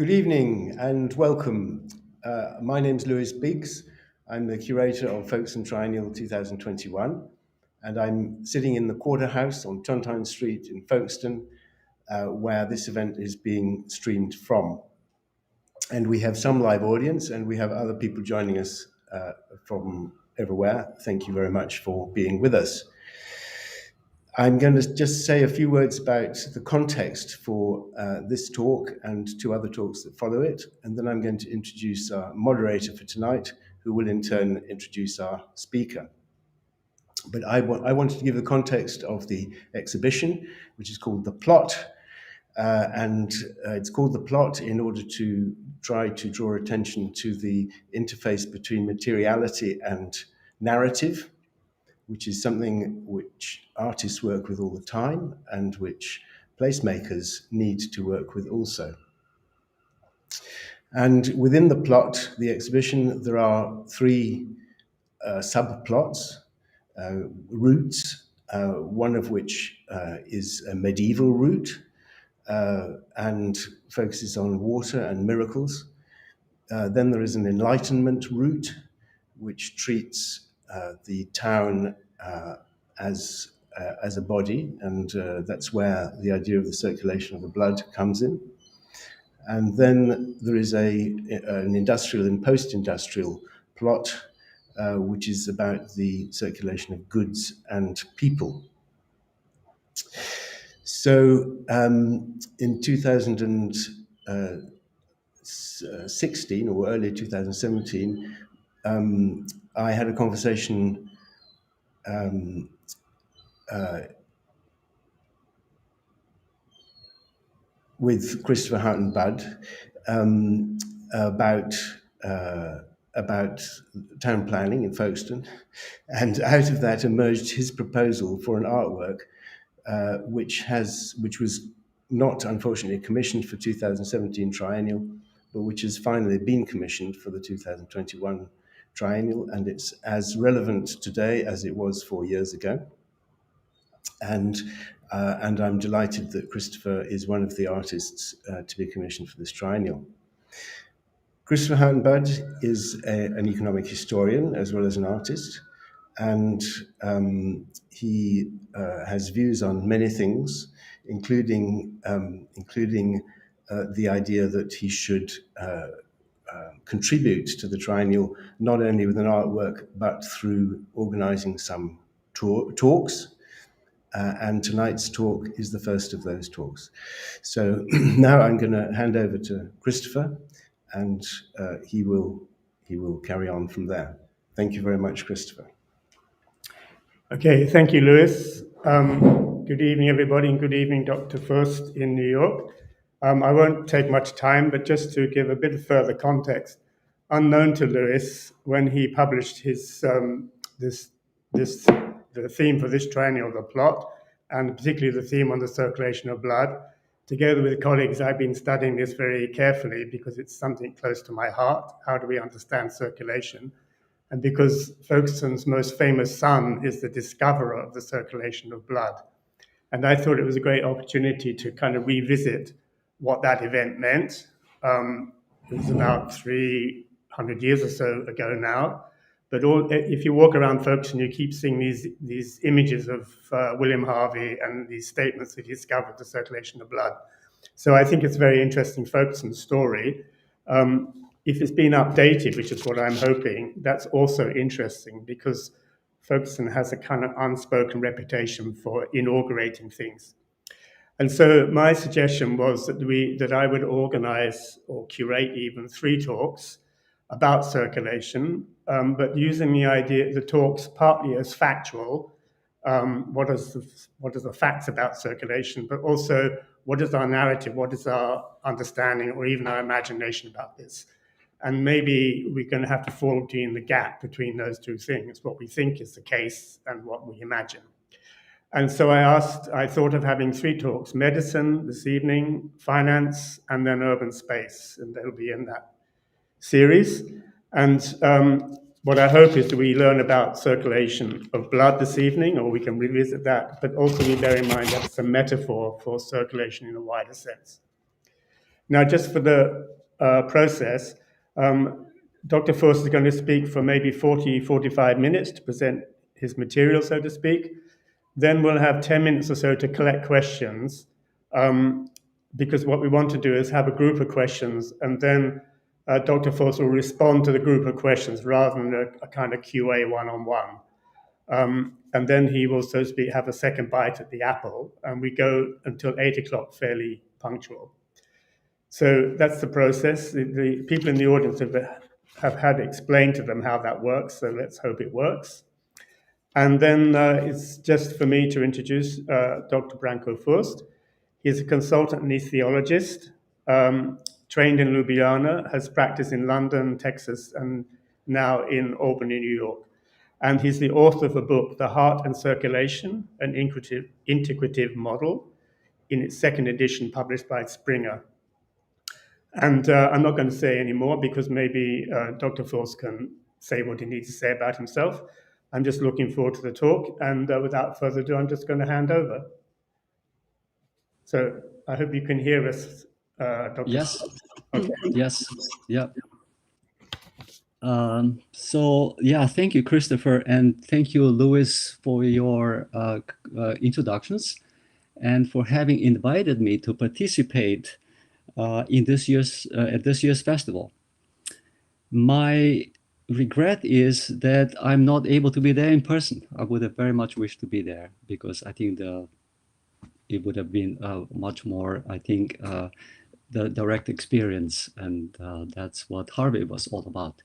Good evening and welcome. My name's Lewis Biggs. I'm the curator of Folkestone Triennial 2021, and I'm sitting in the Quarter House on Tontown Street in Folkestone, where this event is being streamed from. And we have some live audience, and we have other people joining us from everywhere. Thank you very much for being with us. I'm going to just say a few words about the context for this talk and two other talks that follow it, and then I'm going to introduce our moderator for tonight, who will in turn introduce our speaker. But I wanted to give the context of the exhibition, which is called The Plot, and it's called The Plot in order to try to draw attention to the interface between materiality and narrative, which is something which artists work with all the time and which placemakers need to work with also. And within the plot, the exhibition, there are three subplots, routes, one of which is a medieval route and focuses on water and miracles. Then there is an Enlightenment route, which treats the town as a body, and that's where the idea of the circulation of the blood comes in. And then there is an industrial and post-industrial plot, which is about the circulation of goods and people. So in 2016 or early 2017, I had a conversation with Christopher Houghton Budd about town planning in Folkestone, and out of that emerged his proposal for an artwork which was not unfortunately commissioned for 2017 Triennial, but which has finally been commissioned for the 2021 Triennial, and it's as relevant today as it was 4 years ago. And I'm delighted that Christopher is one of the artists to be commissioned for this Triennial. Christopher Houghton Budd is an economic historian as well as an artist, and he has views on many things, including the idea that he should contribute to the Triennial not only with an artwork but through organizing some talks. And tonight's talk is the first of those talks. So now I'm going to hand over to Christopher, and he will carry on from there. Thank you very much, Christopher. Okay, thank you, Lewis. Good evening, everybody, and good evening, Dr. Furst in New York. I won't take much time, but just to give a bit of further context, unknown to Lewis, when he published his the theme for this triennial, the plot, and particularly the theme on the circulation of blood, together with colleagues, I've been studying this very carefully because it's something close to my heart. How do we understand circulation? And because Folkestone's most famous son is the discoverer of the circulation of blood. And I thought it was a great opportunity to kind of revisit what that event meant. It was about 300 years or so ago now. But if you walk around Folkestone, you keep seeing these images of William Harvey and these statements that he discovered the circulation of blood. So I think it's a very interesting Folkestone story. If it's been updated, which is what I'm hoping, that's also interesting because Folkestone has a kind of unspoken reputation for inaugurating things. And so my suggestion was that I would organize or curate even 3 talks about circulation, but using the talks partly as factual, what are the facts about circulation, but also what is our narrative, what is our understanding or even our imagination about this. And maybe we're going to have to fall between the gap between those two things, what we think is the case and what we imagine. And so I thought of having 3 talks, medicine this evening, finance, and then urban space, and they'll be in that series. And what I hope is that we learn about circulation of blood this evening, or we can revisit that, but also we bear in mind that's a metaphor for circulation in a wider sense. Now, just for the process, Dr. Furst is going to speak for maybe 40, 45 minutes to present his material, so to speak. Then we'll have 10 minutes or so to collect questions, because what we want to do is have a group of questions, and then Dr. Furst will respond to the group of questions rather than a kind of QA one-on-one. And then he will, so to speak, have a second bite at the apple, and we go until 8 o'clock fairly punctual. So that's the process. The people in the audience have had explained to them how that works, so let's hope it works. And then it's just for me to introduce Dr. Branko Furst. He's a consultant anesthesiologist, trained in Ljubljana, has practiced in London, Texas, and now in Albany, New York. And he's the author of a book, The Heart and Circulation, an Integrative Model, in its second edition, published by Springer. And I'm not going to say any more because maybe Dr. Furst can say what he needs to say about himself. I'm just looking forward to the talk. And without further ado, I'm just going to hand over. So I hope you can hear us, Dr. Yes. Furst. Okay. Yes. Yeah. So yeah, thank you, Christopher, and thank you, Louis, for your introductions and for having invited me to participate in this year's at this year's festival. My regret is that I'm not able to be there in person. I would have very much wished to be there because I think it would have been much more, I think, the direct experience, and that's what Harvey was all about.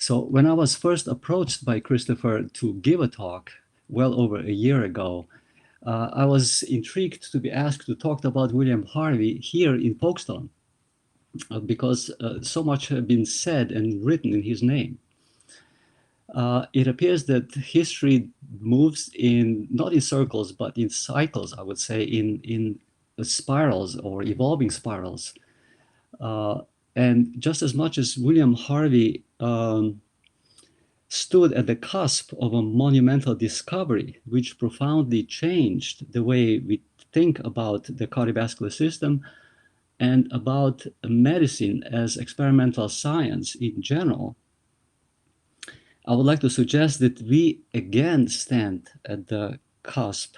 So when I was first approached by Christopher to give a talk well over a year ago, I was intrigued to be asked to talk about William Harvey here in Folkestone, because so much had been said and written in his name. It appears that history moves not in circles, but in cycles, I would say, in spirals or evolving spirals. And just as much as William Harvey stood at the cusp of a monumental discovery, which profoundly changed the way we think about the cardiovascular system and about medicine as experimental science in general, I would like to suggest that we again stand at the cusp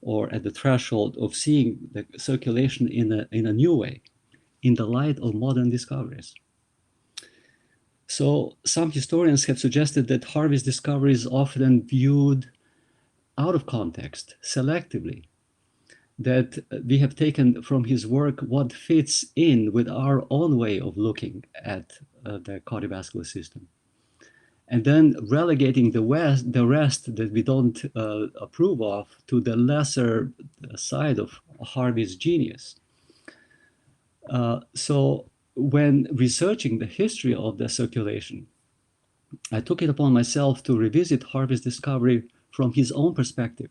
or at the threshold of seeing the circulation in a new way, in the light of modern discoveries. So some historians have suggested that Harvey's discovery is often viewed out of context, selectively, that we have taken from his work what fits in with our own way of looking at the cardiovascular system. And then relegating the rest that we don't approve of to the lesser side of Harvey's genius. So when researching the history of the circulation, I took it upon myself to revisit Harvey's discovery from his own perspective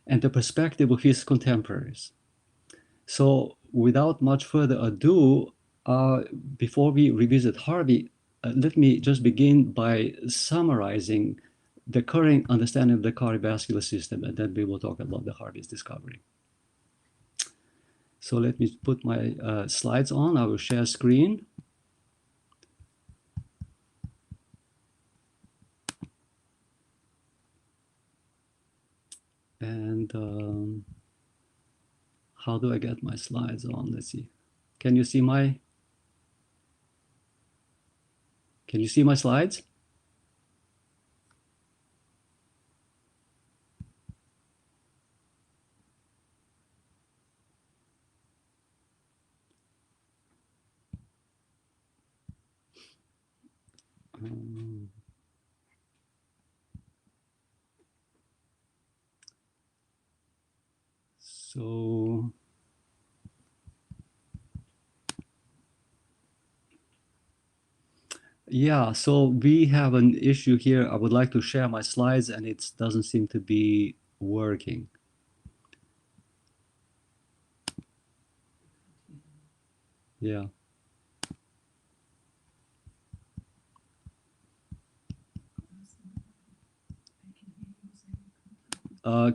and the perspective of his contemporaries. So without much further ado, before we revisit Harvey, let me just begin by summarizing the current understanding of the cardiovascular system, and then we will talk about the Harvey's discovery. So let me put my slides on. I will share screen. And how do I get my slides on? Let's see. Can you see my slides? So yeah, so we have an issue here. I would like to share my slides and it doesn't seem to be working. Yeah.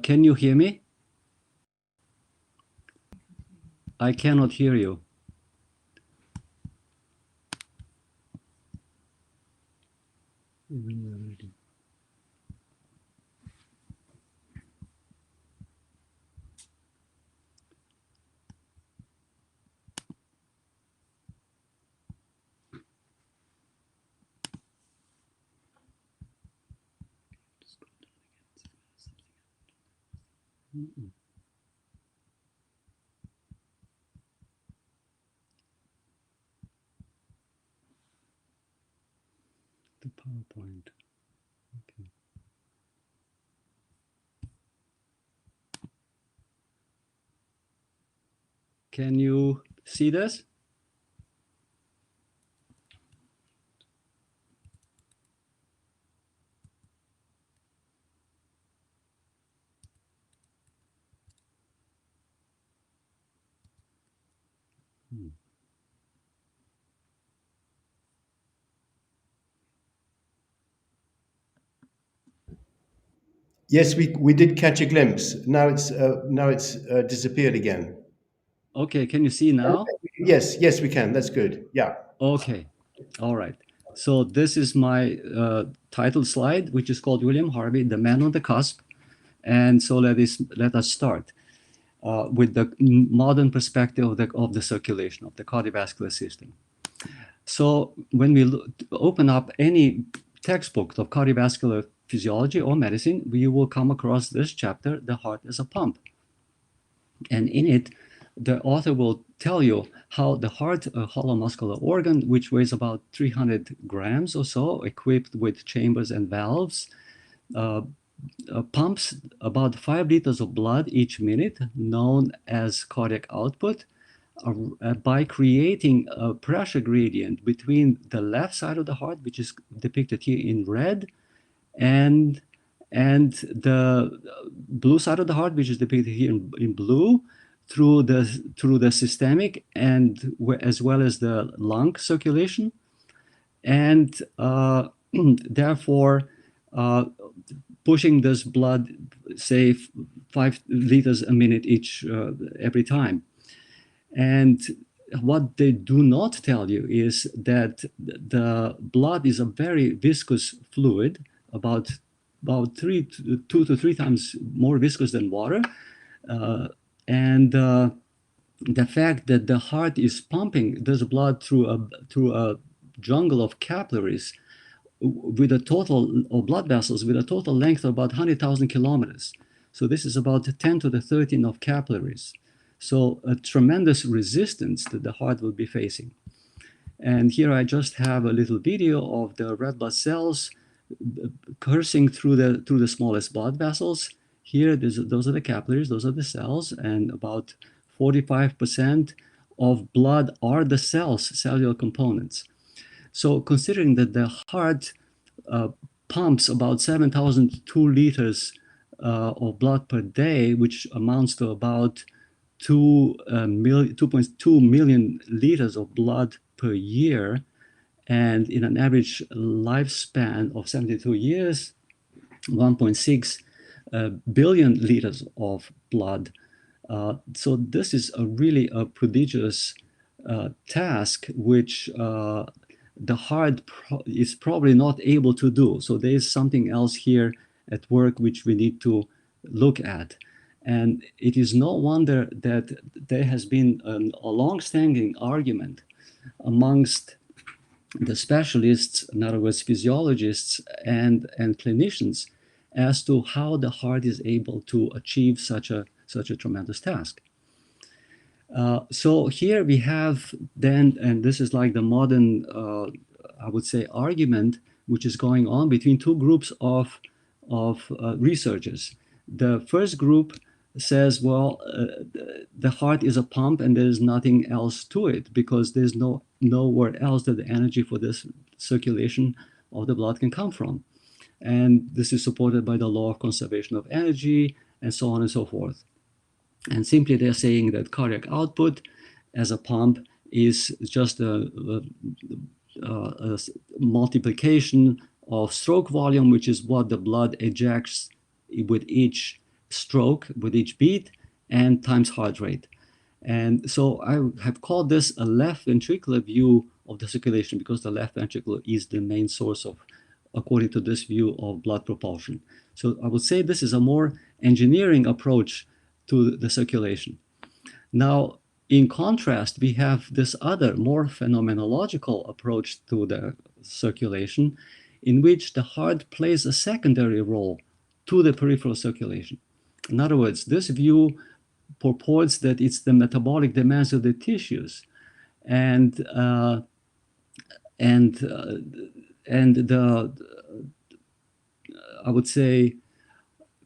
Can you hear me? I cannot hear you. when you are ready. The PowerPoint. Okay. Can you see this? Yes, we did catch a glimpse. Now it's disappeared again. Okay, can you see now? Yes, we can. That's good. Yeah. Okay, all right. So this is my title slide, which is called William Harvey, the Man on the Cusp. And so let us start with the modern perspective of the circulation of the cardiovascular system. So when we open up any textbook of cardiovascular physiology or medicine, you will come across this chapter, The Heart as a Pump. And in it, the author will tell you how the heart, a hollow muscular organ, which weighs about 300 grams or so, equipped with chambers and valves, pumps about 5 liters of blood each minute, known as cardiac output, by creating a pressure gradient between the left side of the heart, which is depicted here in red, and the blue side of the heart, which is depicted here in blue, through the systemic and as well as the lung circulation, and therefore pushing this blood, say 5 liters a minute each every time. And what they do not tell you is that the blood is a very viscous fluid, about 2 to 3 times more viscous than water. And the fact that the heart is pumping this blood through a jungle of capillaries with a total of blood vessels with a total length of about 100,000 kilometers. So this is about 10 to the 13 of capillaries. So a tremendous resistance that the heart will be facing. And here I just have a little video of the red blood cells coursing through the smallest blood vessels. Here, those are the capillaries, those are the cells, and about 45% of blood are the cells, cellular components. So considering that the heart pumps about 7,002 liters of blood per day, which amounts to about 2.2 million liters of blood per year, and in an average lifespan of 72 years, 1.6 billion liters of blood. So this is really a prodigious task, which the heart is probably not able to do. So there is something else here at work which we need to look at. And it is no wonder that there has been a long-standing argument amongst the specialists, in other words, physiologists and clinicians, as to how the heart is able to achieve such a tremendous task. So here we have then, and this is like the modern, I would say, argument which is going on between two groups of researchers. The first group says, well, the heart is a pump and there's nothing else to it because there's nowhere else that the energy for this circulation of the blood can come from. And this is supported by the law of conservation of energy and so on and so forth. And simply they're saying that cardiac output as a pump is just a multiplication of stroke volume, which is what the blood ejects with each stroke, with each beat, and times heart rate. And so I have called this a left ventricular view of the circulation because the left ventricle is the main source according to this view of blood propulsion. So I would say this is a more engineering approach to the circulation. Now, in contrast, we have this other more phenomenological approach to the circulation, in which the heart plays a secondary role to the peripheral circulation. In other words, this view purports that it's the metabolic demands of the tissues and the I would say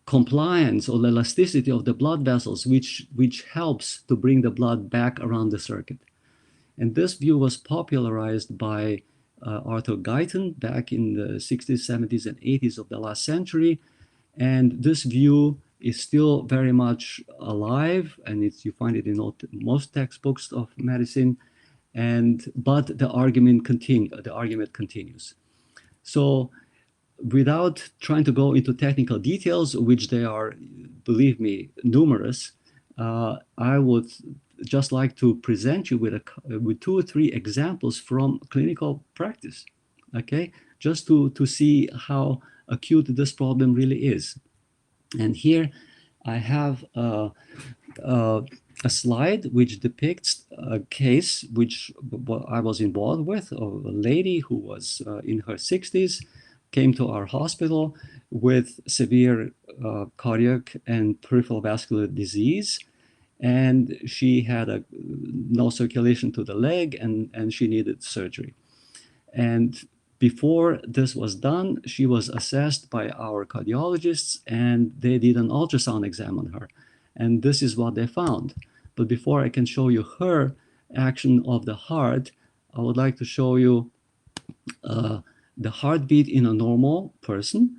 compliance or the elasticity of the blood vessels, which helps to bring the blood back around the circuit. And this view was popularized by Arthur Guyton back in the 60s, 70s, and 80s of the last century. And this view is still very much alive, and you find it in most textbooks of medicine. But the argument continues. So, without trying to go into technical details, which they are, believe me, numerous, I would just like to present you with 2 or 3 examples from clinical practice, okay? Just to see how acute this problem really is. And here I have a slide which depicts a case which I was involved with, of a lady who was in her 60s, came to our hospital with severe cardiac and peripheral vascular disease. And she had no circulation to the leg, and she needed surgery. And before this was done, she was assessed by our cardiologists, and they did an ultrasound exam on her. And this is what they found. But before I can show you her action of the heart, I would like to show you the heartbeat in a normal person.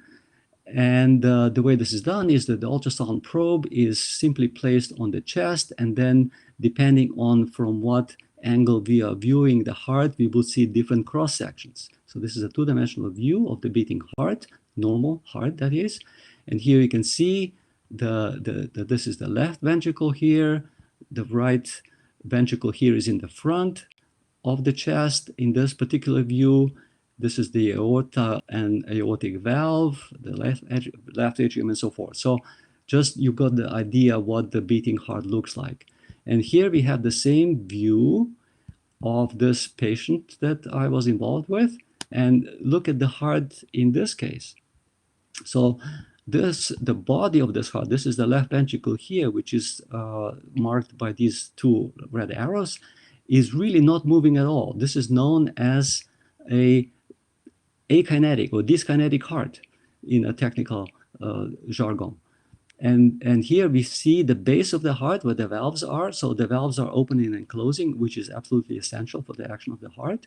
And the way this is done is that the ultrasound probe is simply placed on the chest, and then depending on from what angle we are viewing the heart, we will see different cross sections. So this is a 2-dimensional view of the beating heart, normal heart that is. And here you can see this is the left ventricle here, the right ventricle here is in the front of the chest in this particular view. This is the aorta and aortic valve, the left atrium, and so forth. So just you got the idea what the beating heart looks like. And here we have the same view of this patient that I was involved with. And look at the heart in this case. So the body of this heart, this is the left ventricle here, which is marked by these 2 red arrows, is really not moving at all. This is known as a akinetic or dyskinetic heart in a technical jargon. And here we see the base of the heart where the valves are. So the valves are opening and closing, which is absolutely essential for the action of the heart.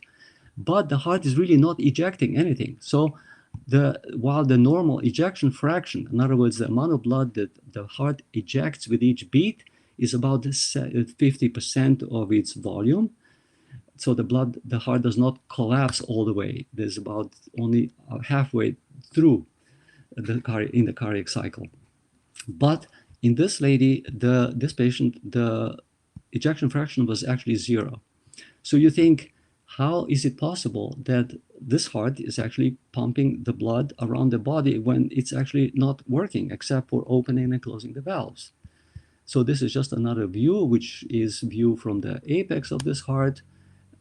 But the heart is really not ejecting anything. So while the normal ejection fraction, in other words, the amount of blood that the heart ejects with each beat is about 50% of its volume. So the heart does not collapse all the way. There's about only halfway through in the cardiac cycle. But in this lady, this patient, the ejection fraction was actually 0. So you think, how is it possible that this heart is actually pumping the blood around the body when it's actually not working except for opening and closing the valves? So this is just another view, which is view from the apex of this heart.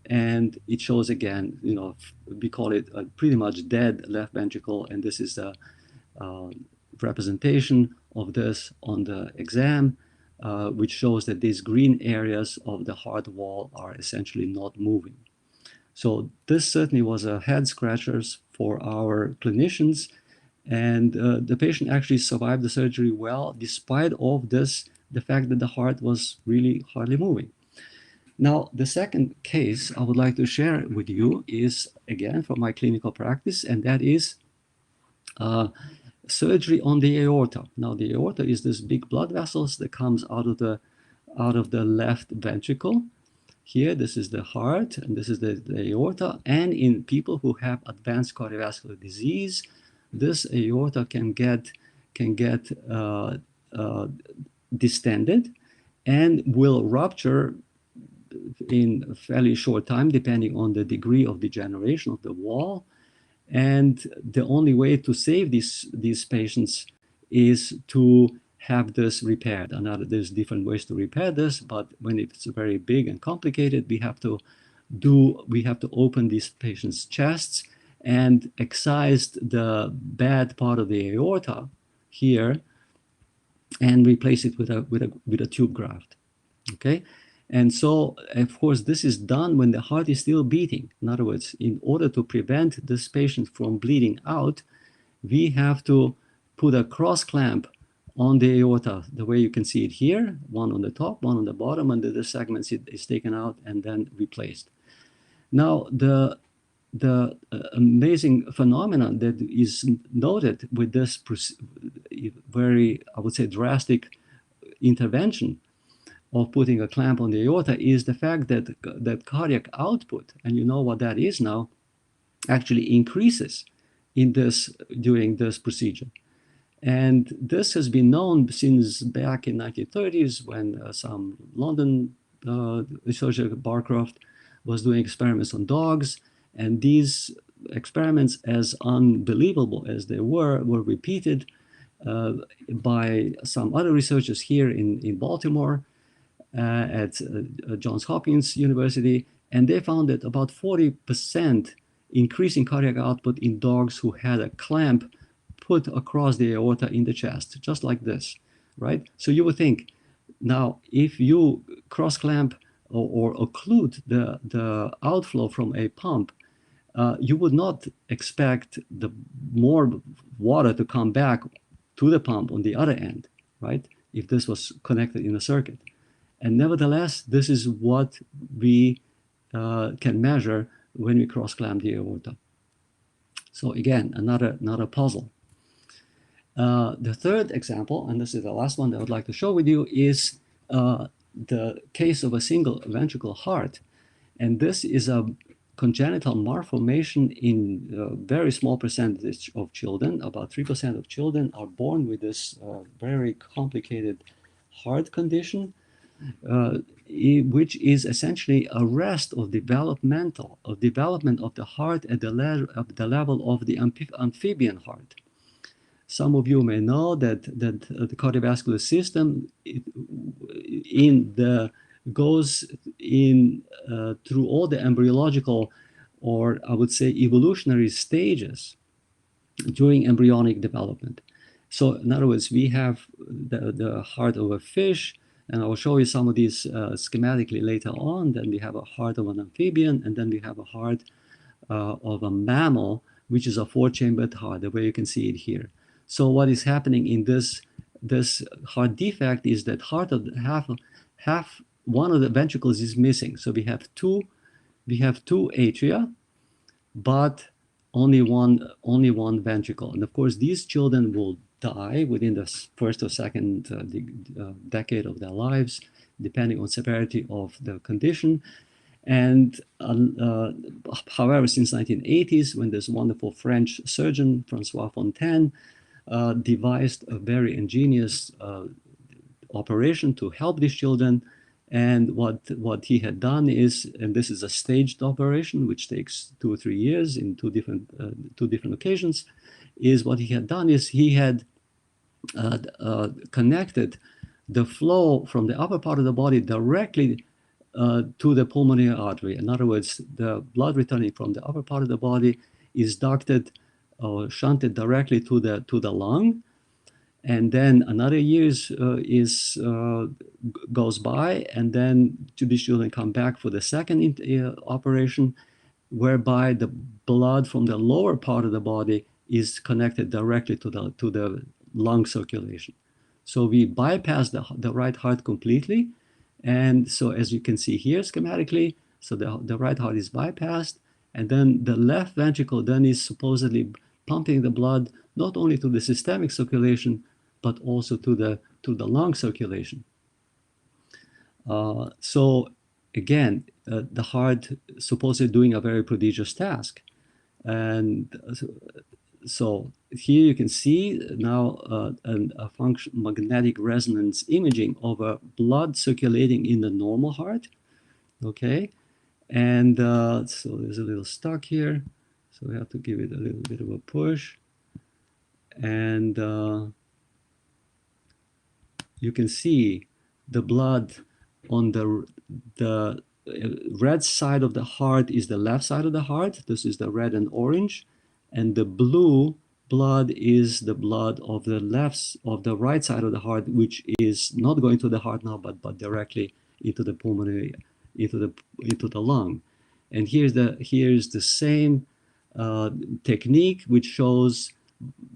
And it shows again, we call it a pretty much dead left ventricle. And this is the representation of this on the exam, which shows that these green areas of the heart wall are essentially not moving. So this certainly was a head scratchers for our clinicians. And the patient actually survived the surgery well, despite of this, the fact that the heart was really hardly moving. Now, the second case I would like to share with you is, again, from my clinical practice, and that is surgery on the aorta. Now, the aorta is this big blood vessels that comes out of the left ventricle. Here, this is the heart, and this is the aorta. And in people who have advanced cardiovascular disease, this aorta can get distended and will rupture in a fairly short time, depending on the degree of degeneration of the wall. And the only way to save these patients is to have this repaired. And there's different ways to repair this, but when it's very big and complicated, we have to open these patients' chests and excise the bad part of the aorta here and replace it with a tube graft. Okay, and so of course this is done when the heart is still beating. In other words, in order to prevent this patient from bleeding out, we have to put a cross clamp on the aorta, the way you can see it here, one on the top, one on the bottom, and the segments is taken out and then replaced. Now, the amazing phenomenon that is noted with this very, I would say, drastic intervention of putting a clamp on the aorta is the fact that cardiac output, and you know what that is now, actually increases during this procedure. And this has been known since back in 1930s when some London researcher, Barcroft, was doing experiments on dogs. And these experiments, as unbelievable as they were repeated by some other researchers here in Baltimore at Johns Hopkins University. And they found that about 40% increase in cardiac output in dogs who had a clamp put across the aorta in the chest, just like this, right? So you would think, now, if you cross clamp or occlude the outflow from a pump, you would not expect the more water to come back to the pump on the other end, right? If this was connected in a circuit. And nevertheless, this is what we can measure when we cross clamp the aorta. So again, another puzzle. The third example, and this is the last one that I would like to show with you, is the case of a single ventricle heart. And this is a congenital malformation in a very small percentage of children. About 3% of children are born with this very complicated heart condition, which is essentially arrest of development of the heart at the level of the amphibian heart. Some of you may know that the cardiovascular system goes through all the embryological, or I would say evolutionary stages during embryonic development. So in other words, we have the heart of a fish, and I will show you some of these schematically later on. Then we have a heart of an amphibian, and then we have a heart of a mammal, which is a four-chambered heart, the way you can see it here. So what is happening in this heart defect is that one of the ventricles is missing. So we have two atria, but only one ventricle. And of course, these children will die within the first or second decade of their lives, depending on severity of the condition. And however, since 1980s, when this wonderful French surgeon, Francois Fontaine, devised a very ingenious operation to help these children. And what he had done is, and this is a staged operation, which takes 2 or 3 years in two different occasions, is what he had done is he had connected the flow from the upper part of the body directly to the pulmonary artery. In other words, the blood returning from the upper part of the body is ducted or shunted directly to the lung, and then another year goes by, and then these children come back for the second operation, whereby the blood from the lower part of the body is connected directly to the lung circulation. So we bypass the right heart completely, and so as you can see here schematically, so the right heart is bypassed, and then the left ventricle then is supposedly pumping the blood not only to the systemic circulation, but also to the lung circulation. So again, the heart supposedly doing a very prodigious task. And so here you can see now a magnetic resonance imaging of a blood circulating in the normal heart. Okay, and so there's a little stuck here. So we have to give it a little bit of a push. And you can see the blood on the red side of the heart is the left side of the heart. This is the red and orange. And the blue blood is the blood of the right side of the heart, which is not going to the heart now, but directly into the pulmonary, into the lung. And here's the same technique, which shows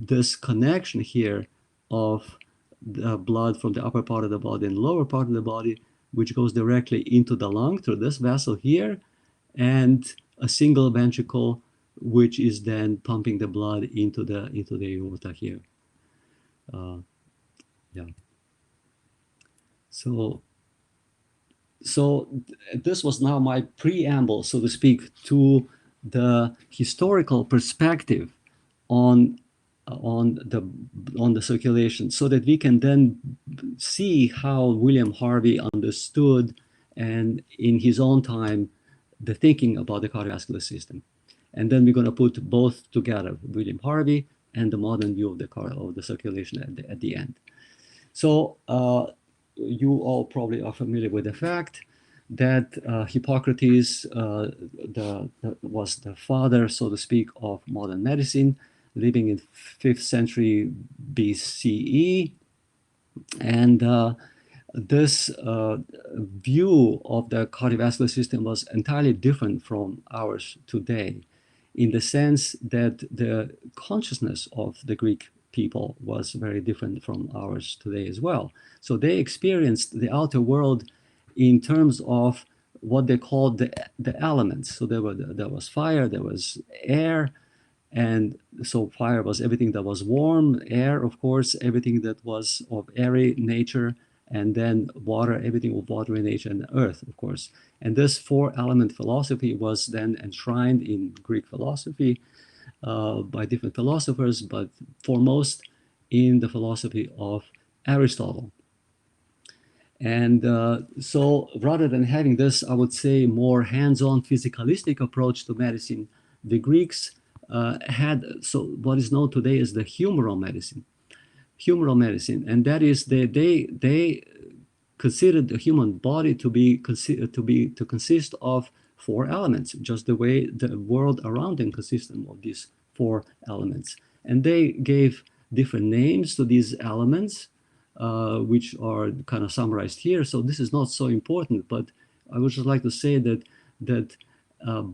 this connection here of the blood from the upper part of the body and lower part of the body, which goes directly into the lung through this vessel here, and a single ventricle, which is then pumping the blood into the aorta here. Yeah. So this was now my preamble, so to speak, to the historical perspective on the circulation, so that we can then see how William Harvey understood, and in his own time, the thinking about the cardiovascular system. And then we're going to put both together, William Harvey and the modern view of the circulation at the end. So you all probably are familiar with the fact that Hippocrates was the father, so to speak, of modern medicine, living in 5th century BCE. And this view of the cardiovascular system was entirely different from ours today, in the sense that the consciousness of the Greek people was very different from ours today as well. So they experienced the outer world in terms of what they called the elements. So there was fire, there was air, and so fire was everything that was warm, air, of course, everything that was of airy nature, and then water, everything of watery nature, and earth, of course. And this 4-element philosophy was then enshrined in Greek philosophy by different philosophers, but foremost in the philosophy of Aristotle. And so rather than having this, I would say, more hands-on physicalistic approach to medicine, the Greeks had what is known today as the humoral medicine. And that is they considered the human body to consist of 4 elements, just the way the world around them consisted of these 4 elements. And they gave different names to these elements, which are kind of summarized here. So this is not so important, but I would just like to say that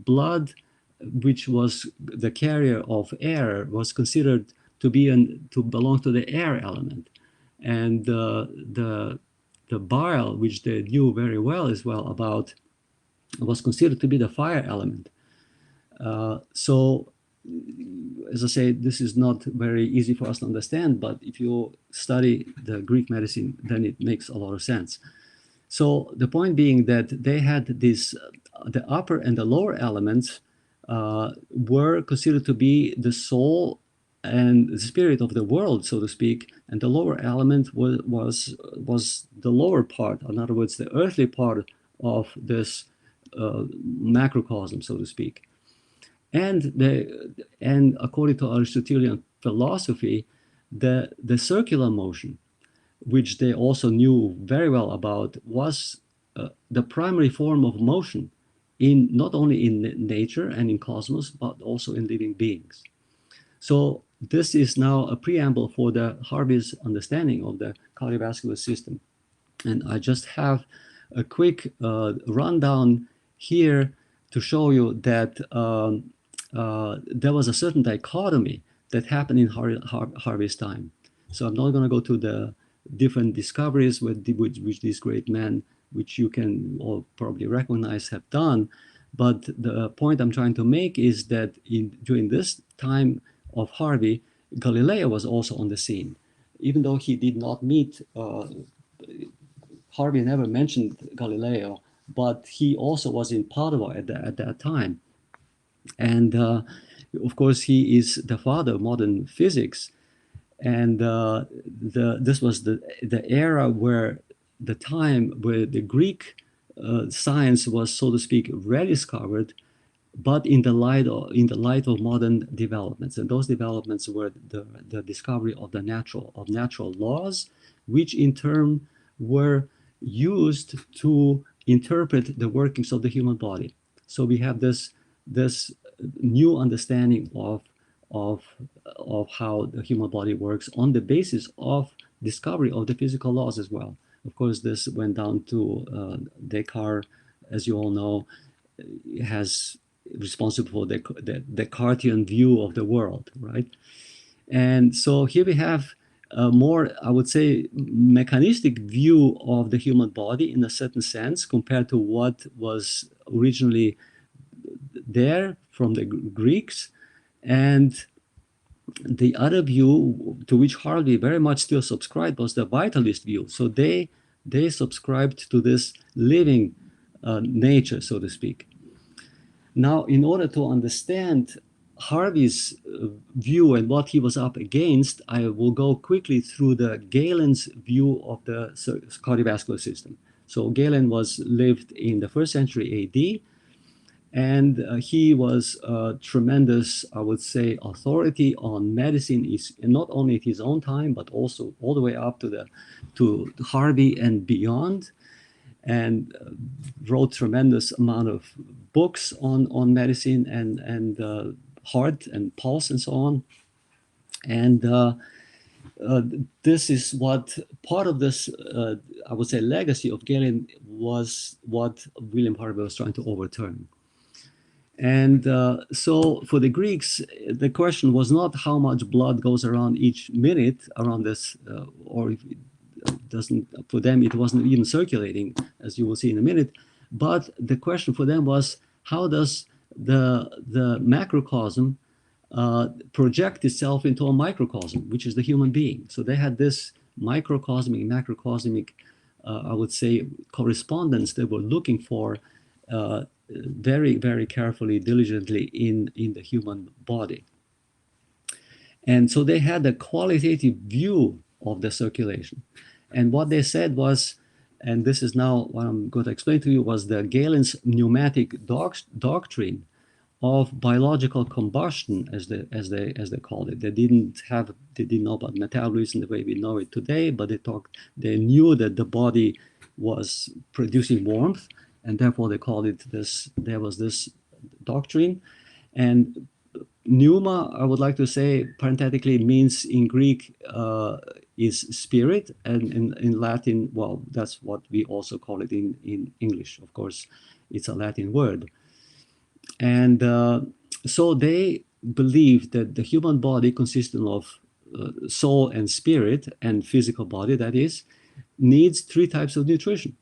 blood, which was the carrier of air, was considered to belong to the air element, and the bile, which they knew very well as well about, was considered to be the fire element. So, as I say, this is not very easy for us to understand, but if you study the Greek medicine, then it makes a lot of sense. So the point being that they had this, the upper and the lower elements were considered to be the soul and the spirit of the world, so to speak, and the lower element was the lower part, in other words, the earthly part of this macrocosm, so to speak. And according to Aristotelian philosophy, the circular motion, which they also knew very well about, was the primary form of motion in not only in nature and in cosmos, but also in living beings. So this is now a preamble for the Harvey's understanding of the cardiovascular system. And I just have a quick rundown here to show you that there was a certain dichotomy that happened in Harvey's time. So I'm not going to go to the different discoveries which these great men, which you can all probably recognize, have done. But the point I'm trying to make is that during this time of Harvey, Galileo was also on the scene. Even though he did not meet, Harvey never mentioned Galileo, but he also was in Padua at that time. And of course, he is the father of modern physics. And this was the era where the time where the Greek science was, so to speak, rediscovered, but in the light of modern developments. And those developments were the discovery of natural laws, which in turn were used to interpret the workings of the human body. So we have this new understanding of how the human body works on the basis of discovery of the physical laws as well. Of course, this went down to Descartes, as you all know, has responsible for the Descartian view of the world, right? And so here we have a more, I would say, mechanistic view of the human body in a certain sense compared to what was originally there from the Greeks. And the other view to which Harvey very much still subscribed was the vitalist view. So they subscribed to this living nature, so to speak. Now, in order to understand Harvey's view and what he was up against, I will go quickly through the Galen's view of the cardiovascular system. So Galen lived in the 1st century AD, and he was a tremendous, I would say, authority on medicine, not only at his own time, but also all the way up to Harvey and beyond, and wrote tremendous amount of books on medicine and heart and pulse and so on. And this is what part of this, I would say, legacy of Galen was what William Harvey was trying to overturn. And so for the Greeks, the question was not how much blood goes around each minute around this, or if it doesn't, for them, it wasn't even circulating, as you will see in a minute. But the question for them was, how does the macrocosm project itself into a microcosm, which is the human being? So they had this microcosmic, macrocosmic, I would say, correspondence they were looking for very, very carefully, diligently in the human body. And so they had a qualitative view of the circulation. And what they said was, and this is now what I'm going to explain to you, was the Galen's pneumatic doctrine of biological combustion, as they called it. They didn't know about metabolism the way we know it today, but they knew that the body was producing warmth, and therefore they called it this. There was this doctrine, and pneuma, I would like to say parenthetically, means in Greek is spirit, and in Latin, well, that's what we also call it in English. Of course, it's a Latin word. And so they believe that the human body, consisting of soul and spirit and physical body, that is, needs 3 types of nutrition.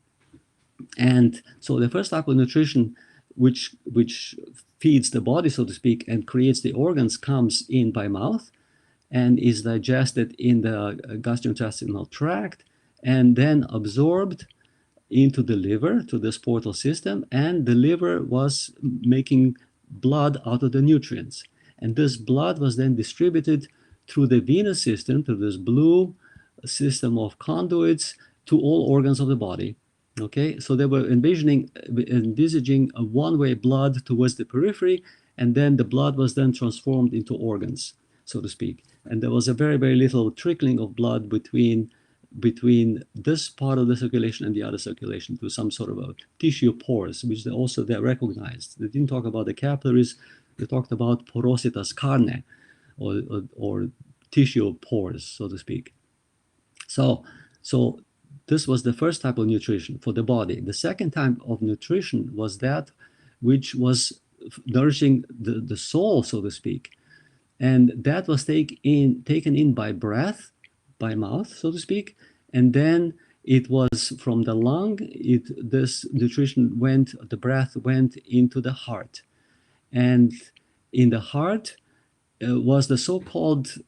And so the first type of nutrition, which feeds the body, so to speak, and creates the organs, comes in by mouth and is digested in the gastrointestinal tract and then absorbed into the liver, to this portal system, and the liver was making blood out of the nutrients. And this blood was then distributed through the venous system, through this blue system of conduits, to all organs of the body. Okay, so they were envisaging a one-way blood towards the periphery, and then the blood was then transformed into organs, so to speak. And there was a very, very little trickling of blood between this part of the circulation and the other circulation to some sort of a tissue pores, which they recognized. They didn't talk about the capillaries, they talked about porositas carne, or tissue pores, so to speak. So this was the first type of nutrition for the body. The second type of nutrition was that which was nourishing the soul, so to speak. And that was taken in by breath, by mouth, so to speak. And then it was from the lung, this nutrition the breath went into the heart. And in the heart was the so-called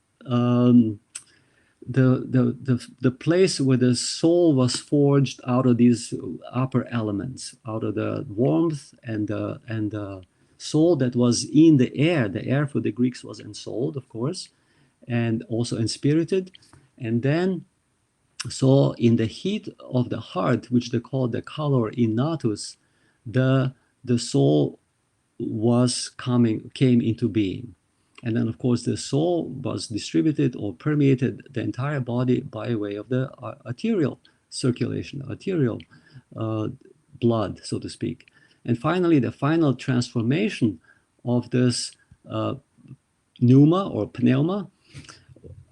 the place where the soul was forged out of these upper elements, out of the warmth and the soul that was in the air. The air for the Greeks was ensouled, of course, and also enspirited. And then, so in the heat of the heart, which they call the calor innatus, the soul came into being. And then, of course, the soul was distributed or permeated the entire body by way of the arterial circulation, arterial blood, so to speak. And finally, the final transformation of this pneuma or pneuma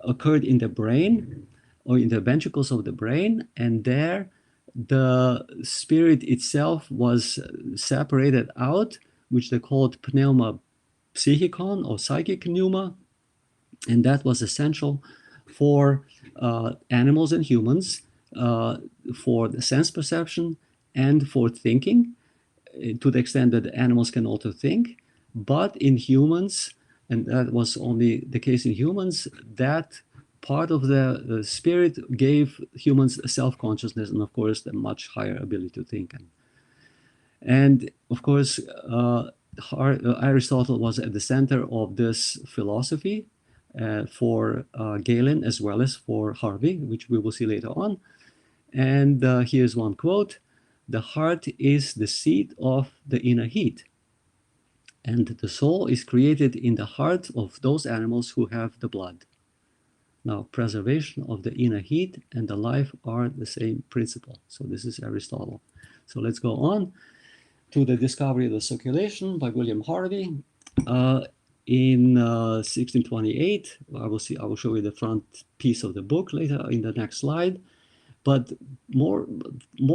occurred in the brain or in the ventricles of the brain, and there the spirit itself was separated out, which they called pneuma psychikon or psychic pneuma, and that was essential for animals and humans, for the sense perception and for thinking, to the extent that animals can also think. But in humans, and that was only the case in humans, that part of the spirit gave humans self-consciousness and, of course, a much higher ability to think. And of course, Aristotle was at the center of this philosophy for Galen as well as for Harvey, which we will see later on. And here's one quote: "The heart is the seat of the inner heat, and the soul is created in the heart of those animals who have the blood." Now, preservation of the inner heat and the life are the same principle. So this is Aristotle. So let's go on to the discovery of the circulation by William Harvey. In 1628, I will show you the front piece of the book later in the next slide. But more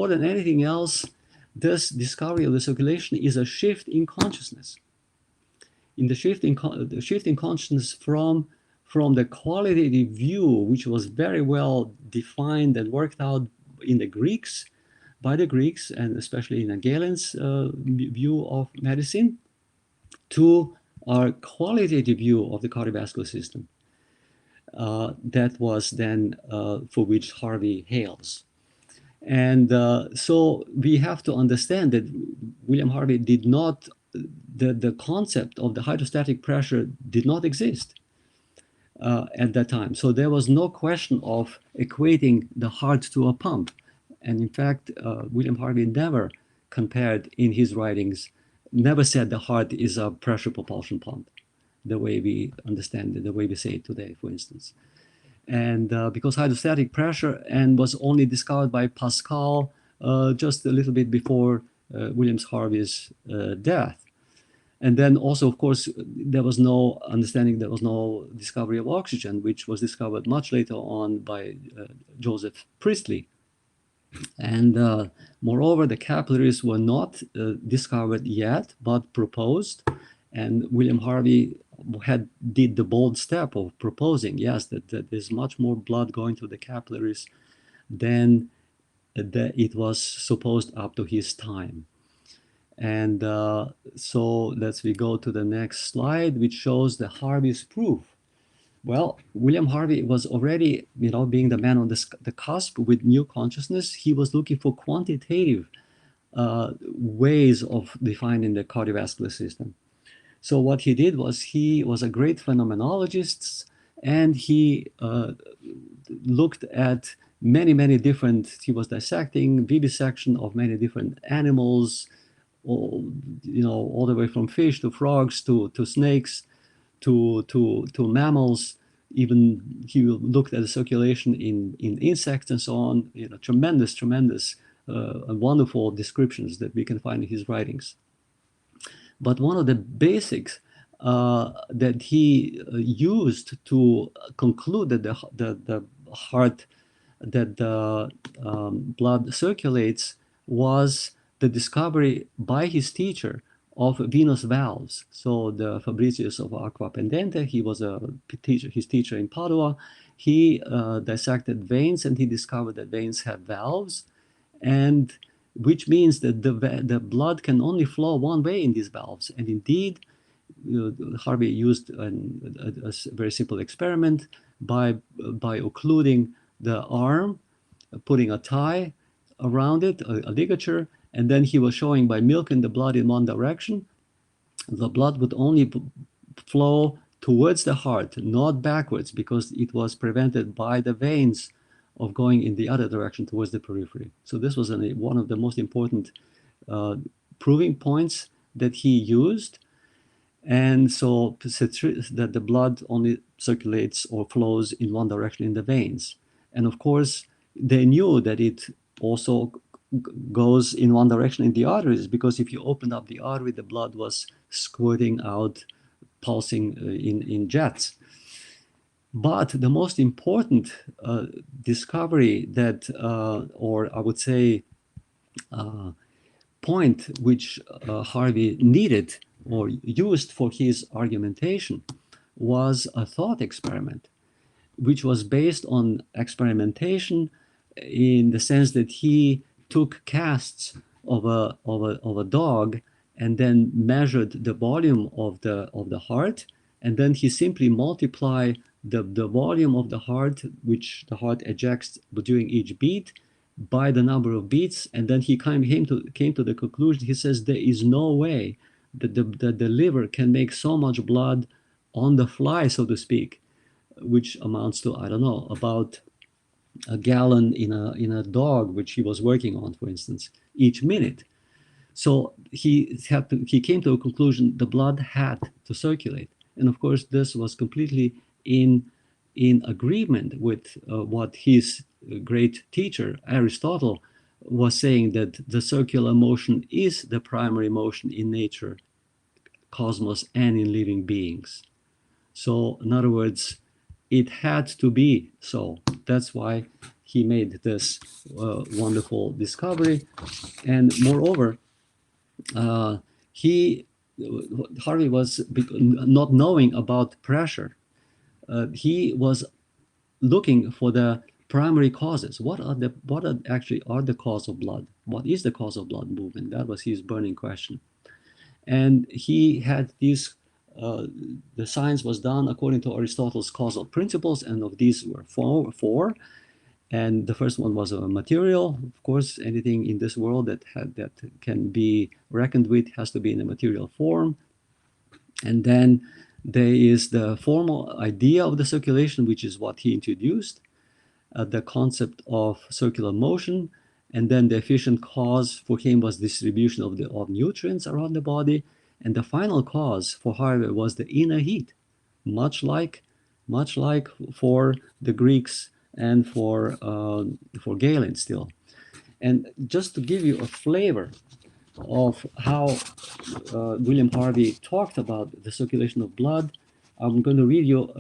than anything else, this discovery of the circulation is a shift in consciousness. In the shift in consciousness from the qualitative view, which was very well defined and worked out in the Greeks, by the Greeks, and especially in Galen's view of medicine, to our qualitative view of the cardiovascular system. That was then for which Harvey hails. And so we have to understand that William Harvey did not, the concept of the hydrostatic pressure did not exist at that time. So there was no question of equating the heart to a pump. And in fact, William Harvey never compared in his writings, never said the heart is a pressure propulsion pump, the way we understand it, the way we say it today, for instance. And because hydrostatic pressure was only discovered by Pascal just a little bit before William Harvey's death. And then also, of course, there was no understanding, there was no discovery of oxygen, which was discovered much later on by Joseph Priestley. And moreover, the capillaries were not discovered yet, but proposed. And William Harvey did the bold step of proposing, yes, that there's much more blood going to the capillaries than it was supposed up to his time. And so we go to the next slide, which shows the Harvey's proof. Well, William Harvey was already, being the man on the cusp with new consciousness, he was looking for quantitative ways of defining the cardiovascular system. So what he did was he was a great phenomenologist, and he looked at many different, he was dissecting vivisection of many different animals, all the way from fish to frogs to snakes to mammals. Even he looked at the circulation in insects and so on. Tremendous and wonderful descriptions that we can find in his writings. But one of the basics that he used to conclude that the heart, that the blood circulates, was the discovery by his teacher of venous valves. So the Fabricius of Aqua Pendente, he was his teacher in Padua. He dissected veins, and he discovered that veins have valves, and which means that the blood can only flow one way in these valves. And indeed, Harvey used a very simple experiment by occluding the arm, putting a tie around it, a ligature, and then he was showing by milking the blood in one direction, the blood would only flow towards the heart, not backwards, because it was prevented by the veins of going in the other direction towards the periphery. So this was one of the most important proving points that he used. And so that the blood only circulates or flows in one direction in the veins. And of course, they knew that it also goes in one direction in the arteries, because if you opened up the artery, the blood was squirting out, pulsing in jets. But the most important discovery that, or I would say, point which Harvey needed or used for his argumentation was a thought experiment, which was based on experimentation in the sense that he took casts of a dog and then measured the volume of the heart, and then he simply multiplied the volume of the heart, which the heart ejects during each beat, by the number of beats, and then he came to the conclusion. He says there is no way that the liver can make so much blood on the fly, so to speak, which amounts to, I don't know, about a gallon in a dog which he was working on, for instance, each minute. So he came to a conclusion: the blood had to circulate, and of course this was completely in agreement with what his great teacher Aristotle was saying, that the circular motion is the primary motion in nature, cosmos, and in living beings. So in other words, it had to be so. That's why he made this wonderful discovery. And moreover, Harvey was not knowing about pressure. He was looking for the primary causes. What actually are the cause of blood? What is the cause of blood movement? That was his burning question. And he had these, the science was done according to Aristotle's causal principles, and of these were four. And the first one was a material. Of course, anything in this world that can be reckoned with has to be in a material form. And then there is the formal idea of the circulation, which is what he introduced, the concept of circular motion. And then the efficient cause for him was distribution of nutrients around the body. And the final cause for Harvey was the inner heat, much like for the Greeks and for Galen still. And just to give you a flavor of how William Harvey talked about the circulation of blood, I'm going to read you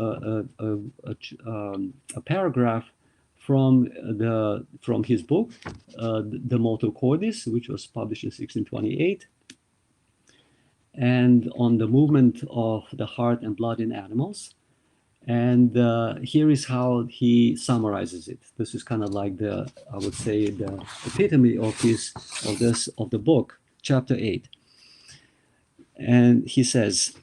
a paragraph from his book, De Motu Cordis, which was published in 1628, and on the movement of the heart and blood in animals. And here is how he summarizes it. This is kind of like the epitome of the book, chapter 8. And he says,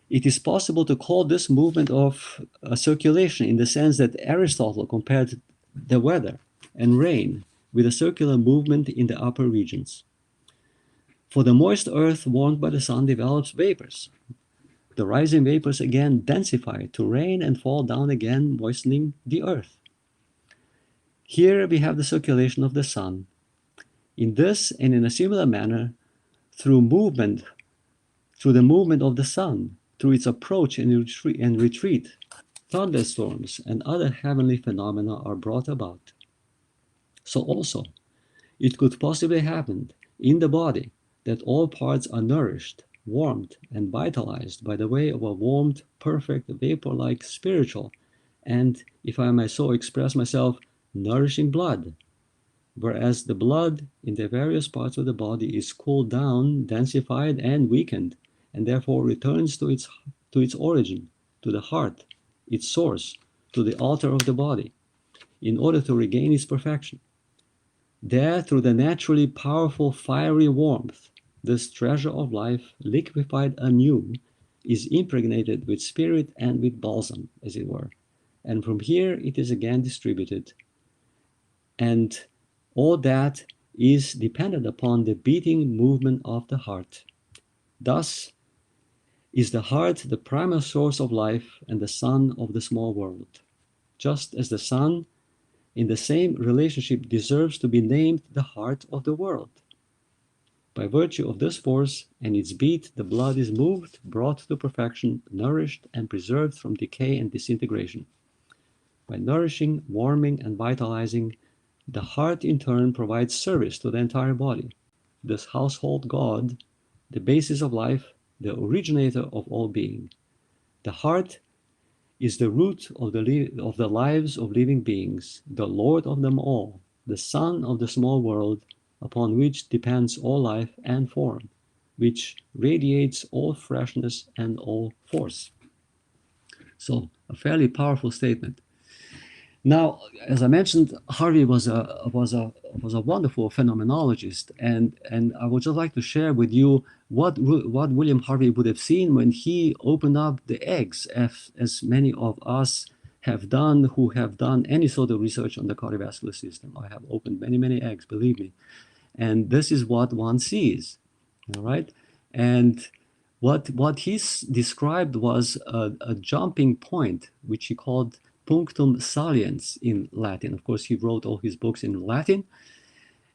it is possible to call this movement of circulation in the sense that Aristotle compared the weather and rain with a circular movement in the upper regions. For the moist earth warmed by the sun develops vapors. The rising vapors again densify to rain and fall down again, moistening the earth. Here we have the circulation of the sun. In this and in a similar manner, through the movement of the sun, through its approach and retreat, thunderstorms and other heavenly phenomena are brought about. So also, it could possibly happen in the body that all parts are nourished, warmed, and vitalized by the way of a warmed, perfect, vapor-like spiritual, and, if I may so express myself, nourishing blood, whereas the blood in the various parts of the body is cooled down, densified, and weakened, and therefore returns to its origin, to the heart, its source, to the altar of the body, in order to regain its perfection. There, through the naturally powerful fiery warmth, this treasure of life, liquefied anew, is impregnated with spirit and with balsam, as it were. And from here it is again distributed. And all that is dependent upon the beating movement of the heart. Thus is the heart the primal source of life and the sun of the small world. Just as the sun, in the same relationship, deserves to be named the heart of the world. By virtue of this force and its beat, the blood is moved, brought to perfection, nourished, and preserved from decay and disintegration. By nourishing, warming, and vitalizing, the heart in turn provides service to the entire body. This household god, the basis of life, the originator of all being. The heart is the root of the lives of living beings, the lord of them all, the sun of the small world, upon which depends all life and form, which radiates all freshness and all force. So, a fairly powerful statement. Now, as I mentioned, Harvey was a wonderful phenomenologist, and I would just like to share with you what William Harvey would have seen when he opened up the eggs, as many of us have done who have done any sort of research on the cardiovascular system. I have opened many eggs, believe me, and this is what one sees, all right? And what he described was a jumping point, which he called punctum saliens in Latin. Of course, he wrote all his books in Latin.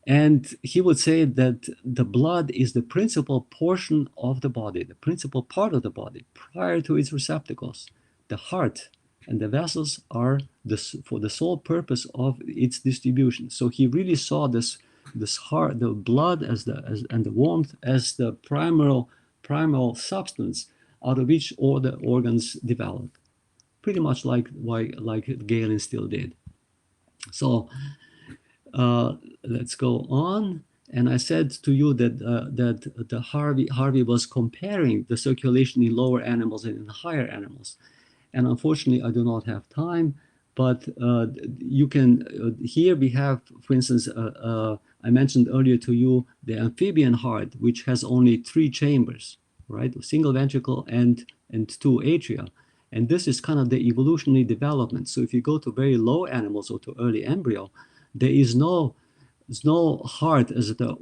And he would say that the blood is the principal portion of the body, the principal part of the body, prior to its receptacles. The heart and the vessels are for the sole purpose of its distribution. So he really saw this heart, the blood and the warmth as the primal substance out of which all the organs develop. Pretty much like Galen still did. So let's go on. And I said to you that Harvey was comparing the circulation in lower animals and in higher animals. And unfortunately, I do not have time. But you can here we have, for instance, I mentioned earlier to you the amphibian heart, which has only 3 chambers, right? A single ventricle and 2 atria. And this is kind of the evolutionary development. So if you go to very low animals or to early embryo, there is no heart as the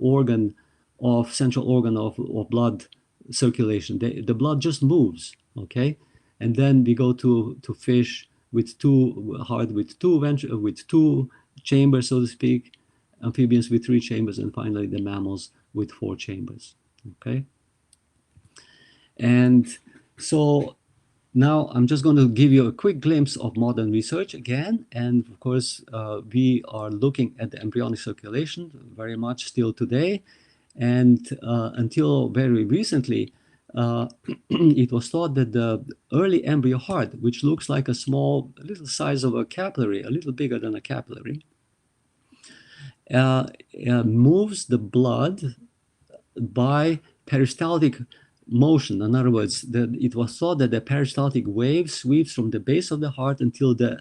central organ of blood circulation. The blood just moves, okay? And then we go to fish with 2 chambers, so to speak, amphibians with 3 chambers, and finally the mammals with 4 chambers, okay? And so now I'm just going to give you a quick glimpse of modern research again. And of course, we are looking at the embryonic circulation very much still today. And until very recently, it was thought that the early embryo heart, which looks like a little size of a capillary, a little bigger than a capillary, moves the blood by peristaltic motion. In other words, it was thought that the peristaltic wave sweeps from the base of the heart until the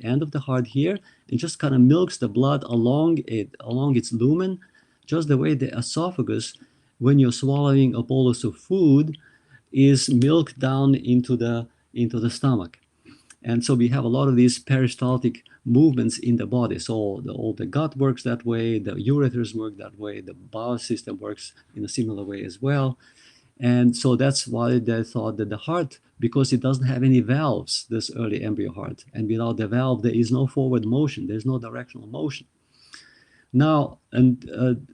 end of the heart here, and just kind of milks the blood along its lumen, just the way the esophagus, when you're swallowing a bolus of food, is milked down into the stomach. And so we have a lot of these peristaltic movements in the body. So all the gut works that way, the ureters work that way, the bowel system works in a similar way as well. And so that's why they thought that the heart, because it doesn't have any valves, this early embryo heart, and without the valve, there is no forward motion, there's no directional motion. Now, and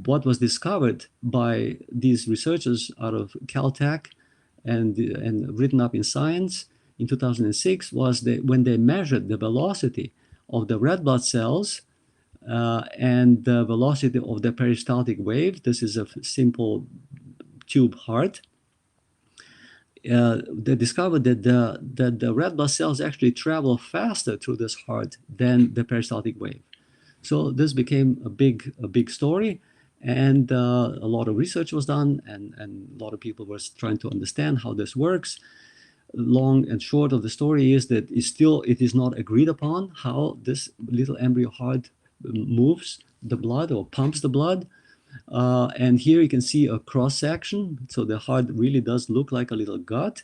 what was discovered by these researchers out of Caltech and written up in Science in 2006 was that when they measured the velocity of the red blood cells and the velocity of the peristaltic wave, this is a simple tube heart, they discovered that the red blood cells actually travel faster through this heart than the peristaltic wave. So this became a big story, and a lot of research was done, and a lot of people were trying to understand how this works. Long and short of the story is that it is not agreed upon how this little embryo heart moves the blood or pumps the blood. And here you can see a cross section. So the heart really does look like a little gut.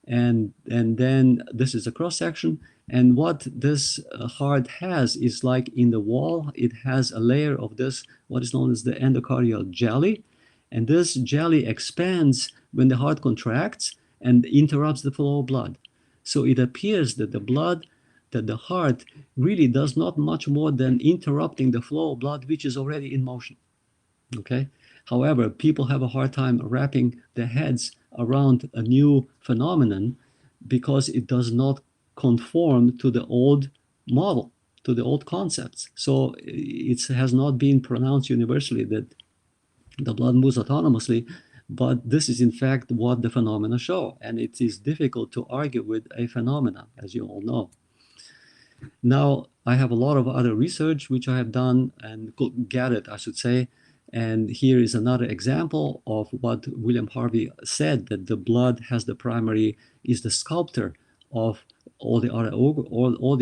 And then this is a cross section. And what this heart has is like in the wall, it has a layer of this, what is known as the endocardial jelly. And this jelly expands when the heart contracts and interrupts the flow of blood. So it appears that the heart really does not much more than interrupting the flow of blood, which is already in motion. Okay, However, people have a hard time wrapping their heads around a new phenomenon because it does not conform to the old model, to the old concepts. So it has not been pronounced universally that the blood moves autonomously, but this is in fact what the phenomena show, and it is difficult to argue with a phenomena, as you all know. Now, I have a lot of other research which I have done and gathered, I should say, and here is another example of what William Harvey said, that the blood has the primary, is the sculptor of all the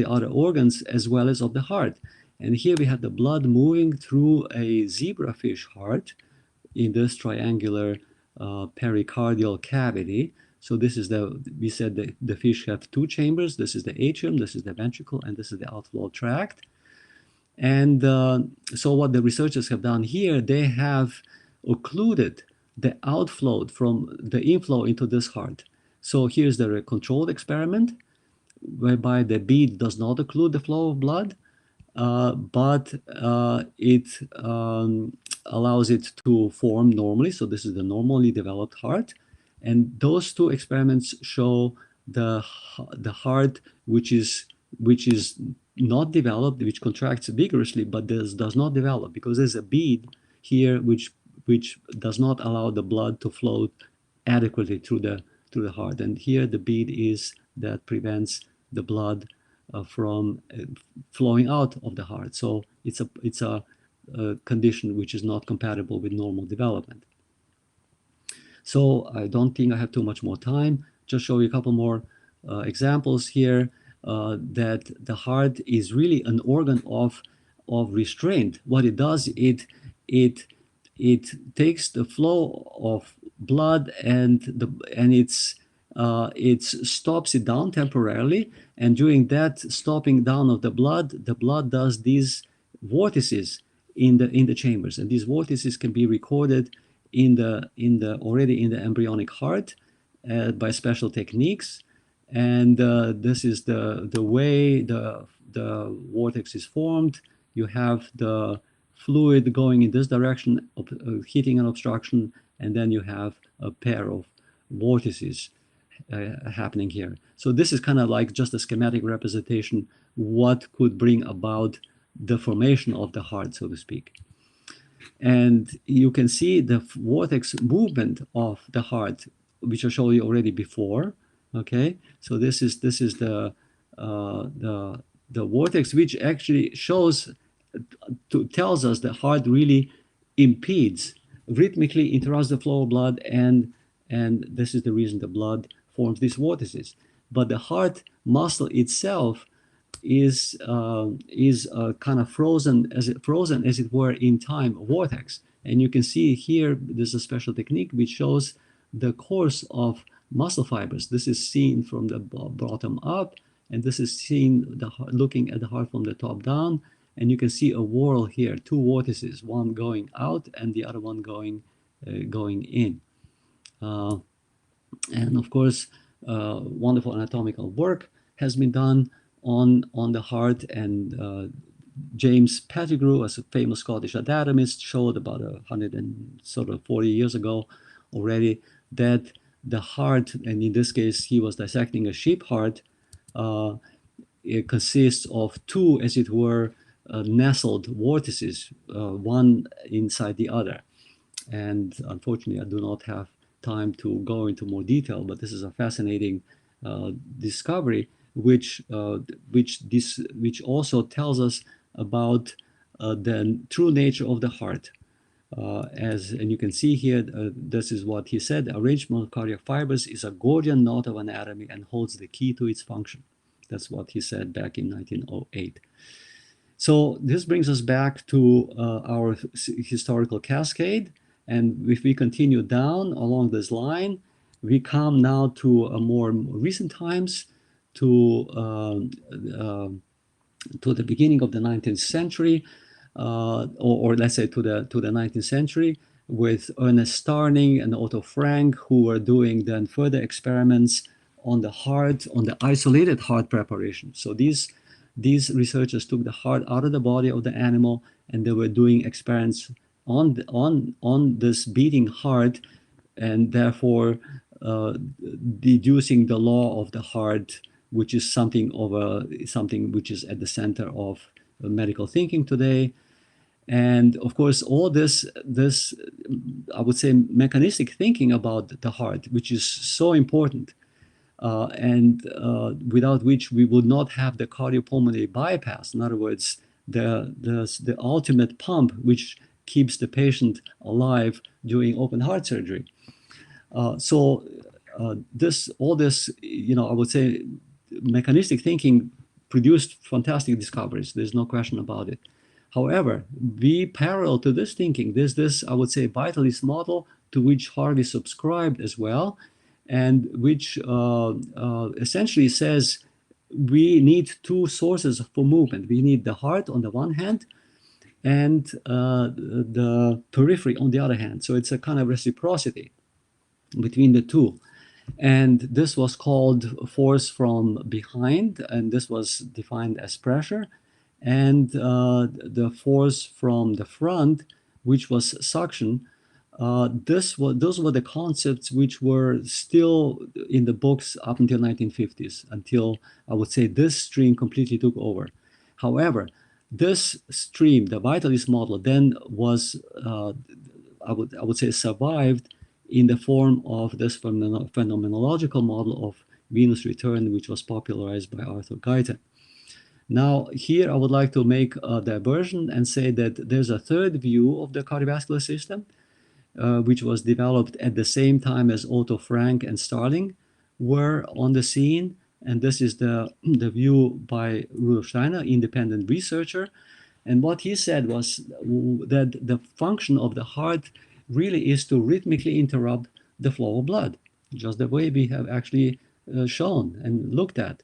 other organs as well as of the heart. And here we have the blood moving through a zebrafish heart in this triangular pericardial cavity. So this is we said the fish have two chambers. This is the atrium, this is the ventricle, and this is the outflow tract. And so what the researchers have done here, they have occluded the outflow from the inflow into this heart. So here's the controlled experiment, whereby the bead does not occlude the flow of blood, but it allows it to form normally. So this is the normally developed heart. And those two experiments show the heart which is not developed, which contracts vigorously, but does not develop because there's a bead here which does not allow the blood to flow adequately through the heart. And here the bead is that prevents the blood from flowing out of the heart. So it's a condition which is not compatible with normal development. So I don't think I have too much more time. Just show you a couple more examples here that the heart is really an organ of restraint. What it does, it takes the flow of blood and it stops it down temporarily. And during that stopping down of the blood does these vortices in the chambers, and these vortices can be recorded already in the embryonic heart by special techniques. And this is the way the vortex is formed. You have the fluid going in this direction, hitting an obstruction, and then you have a pair of vortices happening here. So this is kind of like just a schematic representation what could bring about the formation of the heart, so to speak. And you can see the vortex movement of the heart, which I showed you already before. Okay, so this is the vortex, which actually tells us the heart really impedes, rhythmically interrupts the flow of blood, and this is the reason the blood forms these vortices. But the heart muscle itself is kind of frozen as it were in time, vortex. And you can see here there's a special technique which shows the course of muscle fibers. This is seen from the bottom up, and this is seen looking at the heart from the top down. And you can see a whorl here, two vortices, one going out and the other one going in. And of course, wonderful anatomical work has been done on the heart, and James Pettigrew, as a famous Scottish anatomist, showed about 140 years ago already that the heart, and in this case he was dissecting a sheep heart, it consists of two, as it were, nestled vortices, one inside the other. And unfortunately, I do not have time to go into more detail, but this is a fascinating discovery, which also tells us about the true nature of the heart. And you can see here, this is what he said: the arrangement of cardiac fibers is a Gordian knot of anatomy and holds the key to its function. That's what he said back in 1908. So this brings us back to our historical cascade. And if we continue down along this line, we come now to more recent times, to the beginning of the 19th century, or let's say to the 19th century, with Ernest Starling and Otto Frank, who were doing then further experiments on the heart, on the isolated heart preparation. So these researchers took the heart out of the body of the animal, and they were doing experiments on this beating heart, and therefore deducing the law of the heart, which is something which is at the center of medical thinking today. And of course, all this I would say mechanistic thinking about the heart, which is so important, and without which we would not have the cardiopulmonary bypass. In other words, the ultimate pump which keeps the patient alive during open heart surgery. All this, I would say, mechanistic thinking produced fantastic discoveries. There's no question about it. However, we parallel to this thinking, there's this, I would say, vitalist model to which Harvey subscribed as well, and which essentially says we need two sources for movement. We need the heart on the one hand and the periphery on the other hand. So it's a kind of reciprocity between the two. And this was called force from behind, and this was defined as pressure. And the force from the front, which was suction, those were the concepts which were still in the books up until 1950s, until I would say this stream completely took over. However, this stream, the vitalist model, then was, I would say, survived in the form of this phenomenological model of venous return, which was popularized by Arthur Guyton. Now, here I would like to make a diversion and say that there's a third view of the cardiovascular system, which was developed at the same time as Otto, Frank, and Starling were on the scene. And this is the view by Rudolf Steiner, independent researcher. And what he said was that the function of the heart really is to rhythmically interrupt the flow of blood, just the way we have actually shown and looked at.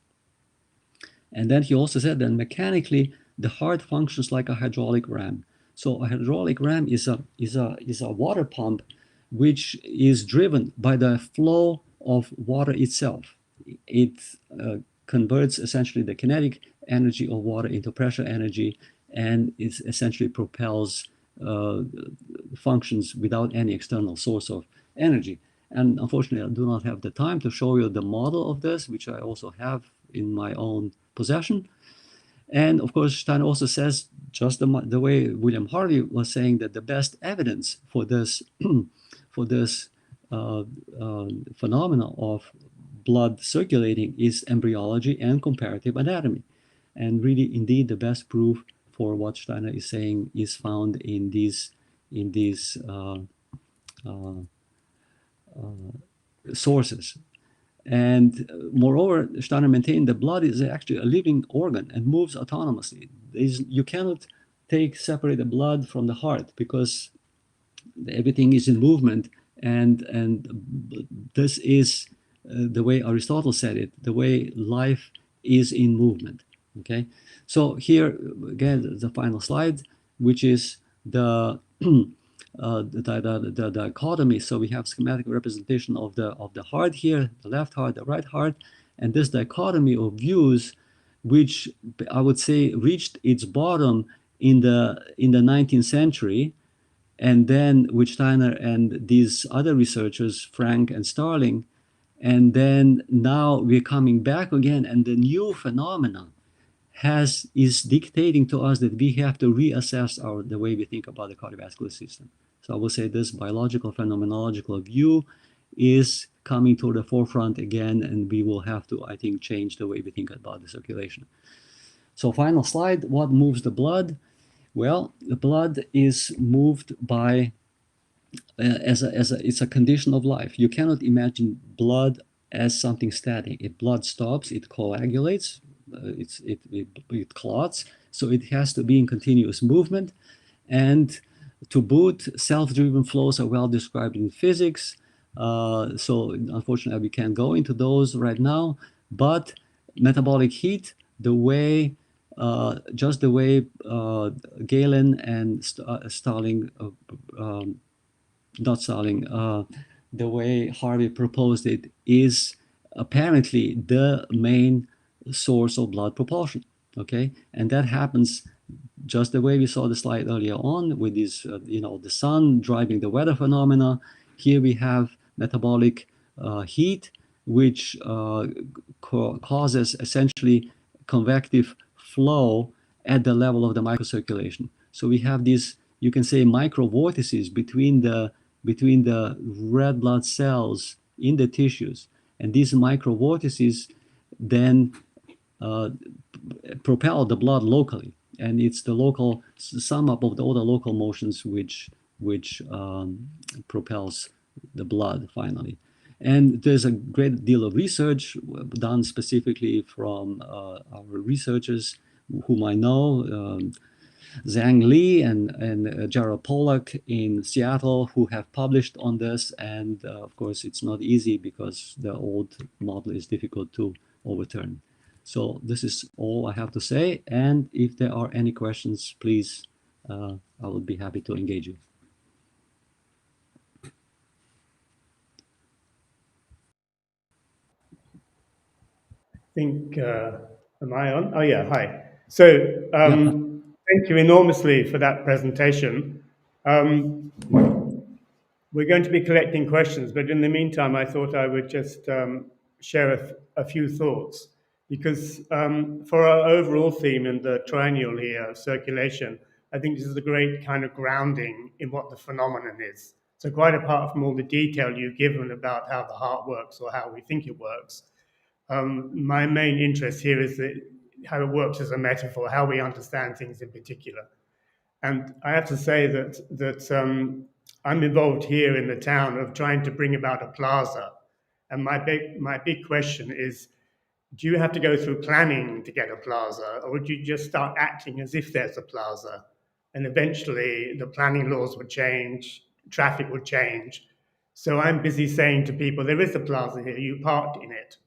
And then he also said that mechanically the heart functions like a hydraulic ram. So a hydraulic ram is a water pump which is driven by the flow of water itself. It converts essentially the kinetic energy of water into pressure energy, and it essentially propels functions without any external source of energy. And unfortunately, I do not have the time to show you the model of this, which I also have in my own possession. And of course, Steiner also says, just the way William Harvey was saying, that the best evidence for this phenomena of blood circulating is embryology and comparative anatomy. And really, indeed, the best proof for what Steiner is saying is found in these sources. And moreover, Steiner maintained the blood is actually a living organ and moves autonomously. You cannot separate the blood from the heart, because everything is in movement, and this is the way Aristotle said it, the way life is in movement. Okay, so here again the final slide, which is the dichotomy. So we have schematic representation of the heart here, the left heart, the right heart, and this dichotomy of views, which I would say reached its bottom in the 19th century, and then with Steiner and these other researchers, Frank and Starling, and then now we're coming back again, and the new phenomenon is dictating to us that we have to reassess the way we think about the cardiovascular system. So I will say this biological phenomenological view is coming to the forefront again, and we will have to, I think, change the way we think about the circulation. So final slide, what moves the blood? Well, the blood is moved by, it's a condition of life. You cannot imagine blood as something static. If blood stops, it coagulates, it clots, so it has to be in continuous movement. And to boot, self-driven flows are well described in physics. So unfortunately, we can't go into those right now. But metabolic heat, just the way Galen and Starling, not Starling, the way Harvey proposed it, is apparently the main source of blood propulsion. Okay, and that happens just the way we saw the slide earlier on with this, the sun driving the weather phenomena. Here we have metabolic heat, which causes essentially convective flow at the level of the microcirculation. So we have these, you can say, micro vortices between the red blood cells in the tissues, and these micro vortices then propel the blood locally, and it's the local sum up of all the local motions which propels the blood finally. And there's a great deal of research done specifically from our researchers whom I know, Zhang Li and Gerald Pollack in Seattle, who have published on this. And of course, it's not easy because the old model is difficult to overturn. So this is all I have to say. And if there are any questions, please, I would be happy to engage you. I think, am I on? Oh yeah, hi. So thank you enormously for that presentation. We're going to be collecting questions, but in the meantime, I thought I would just share a few thoughts, because for our overall theme in the triennial here, circulation, I think this is a great kind of grounding in what the phenomenon is. So quite apart from all the detail you've given about how the heart works or how we think it works, my main interest here is how it works as a metaphor, how we understand things in particular. And I have to say that I'm involved here in the town of trying to bring about a plaza. And my big question is, do you have to go through planning to get a plaza, or do you just start acting as if there's a plaza? And eventually the planning laws would change, traffic would change. So I'm busy saying to people, there is a plaza here, you parked in it.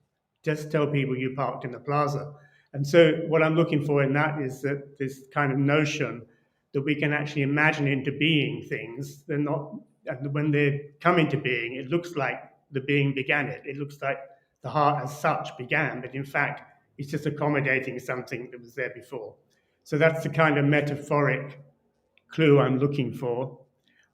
Just tell people you parked in the plaza. And so what I'm looking for in that is that this kind of notion that we can actually imagine into being things. They're not, when they come into being, it looks like the being began it. It looks like the heart as such began, but in fact, it's just accommodating something that was there before. So that's the kind of metaphoric clue I'm looking for.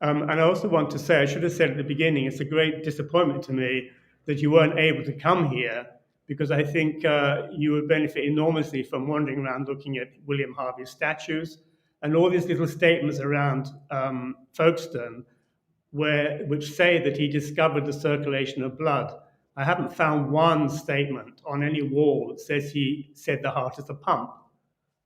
And I also want to say, I should have said at the beginning, it's a great disappointment to me that you weren't able to come here, because I think you would benefit enormously from wandering around looking at William Harvey's statues and all these little statements around Folkestone, which say that he discovered the circulation of blood. I haven't found one statement on any wall that says he said the heart is a pump.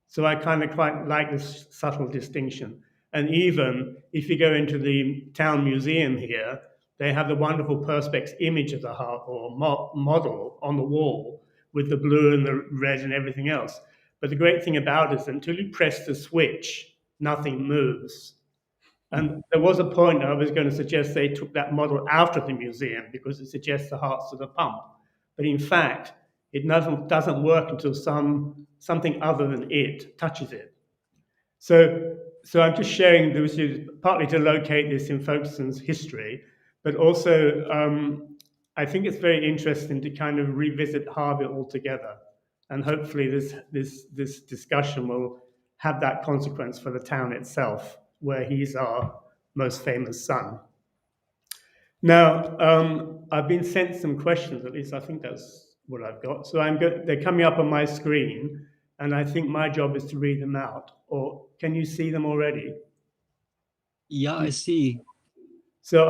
So I kind of quite like this subtle distinction. And even if you go into the town museum here, they have the wonderful perspex image of the heart, or model, on the wall with the blue and the red and everything else. But the great thing about it is until you press the switch, nothing moves. And there was a point I was going to suggest they took that model out of the museum because it suggests the heart's to the pump. But in fact, it doesn't work until something other than it touches it. So I'm just sharing this partly to locate this in Folkestone's history, but also I think it's very interesting to kind of revisit Harvey altogether. And hopefully this discussion will have that consequence for the town itself, where he's our most famous son. Now, I've been sent some questions, at least I think that's what I've got. So they're coming up on my screen, and I think my job is to read them out. Or can you see them already? Yeah, I see. So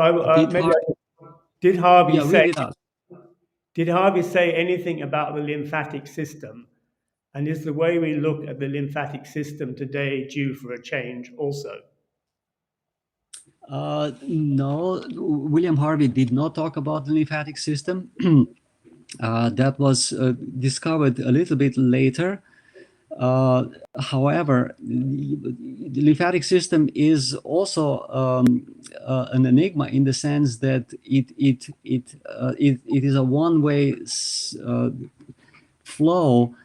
did Harvey say? Did Harvey say anything about the lymphatic system? And is the way we look at the lymphatic system today due for a change also? No, William Harvey did not talk about the lymphatic system. That was discovered a little bit later. However, the lymphatic system is also an enigma in the sense that it is a one-way flow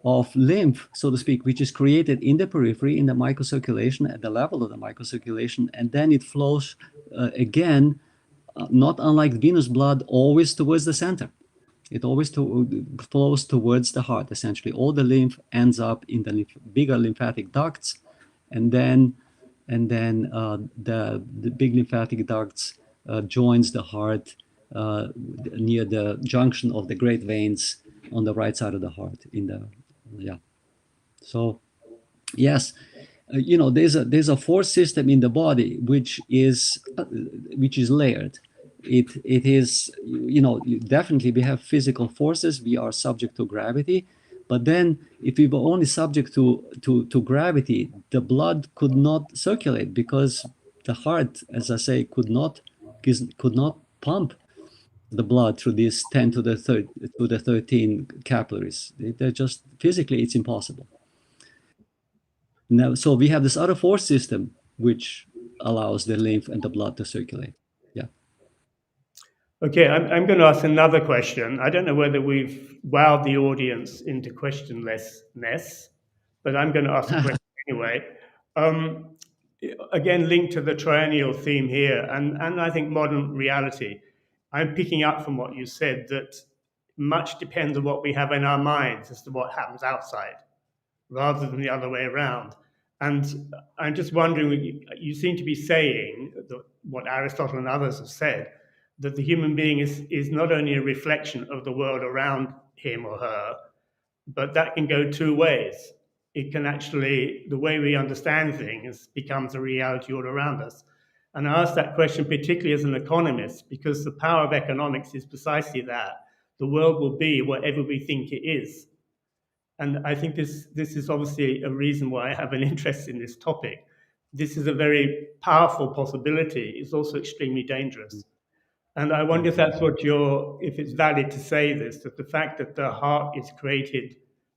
of lymph, so to speak, which is created in the periphery, in the microcirculation, at the level of the microcirculation, and then it flows again, not unlike venous blood, always towards the center. It always flows towards the heart, essentially. All the lymph ends up in the bigger lymphatic ducts, and then the big lymphatic ducts joins the heart near the junction of the great veins on the right side of the heart. So yes, there's a force system in the body which is layered. It is, definitely we have physical forces. We are subject to gravity, but then if we were only subject to gravity, the blood could not circulate because the heart, as I say, could not pump the blood through these 10 to the 13 capillaries. They're just physically, it's impossible. Now, so we have this other force system which allows the lymph and the blood to circulate. Yeah. Okay, I'm going to ask another question. I don't know whether we've wowed the audience into questionlessness, but I'm going to ask a question anyway. Again, linked to the triennial theme here, and I think modern reality. I'm picking up from what you said that much depends on what we have in our minds as to what happens outside, rather than the other way around. And I'm just wondering, you seem to be saying that what Aristotle and others have said, that the human being is not only a reflection of the world around him or her, but that can go two ways. It can actually, the way we understand things becomes a reality all around us. And I ask that question particularly as an economist, because the power of economics is precisely that. The world will be whatever we think it is. And I think this is obviously a reason why I have an interest in this topic. This is a very powerful possibility. It's also extremely dangerous. And I wonder if that's if it's valid to say this, that the fact that the heart is created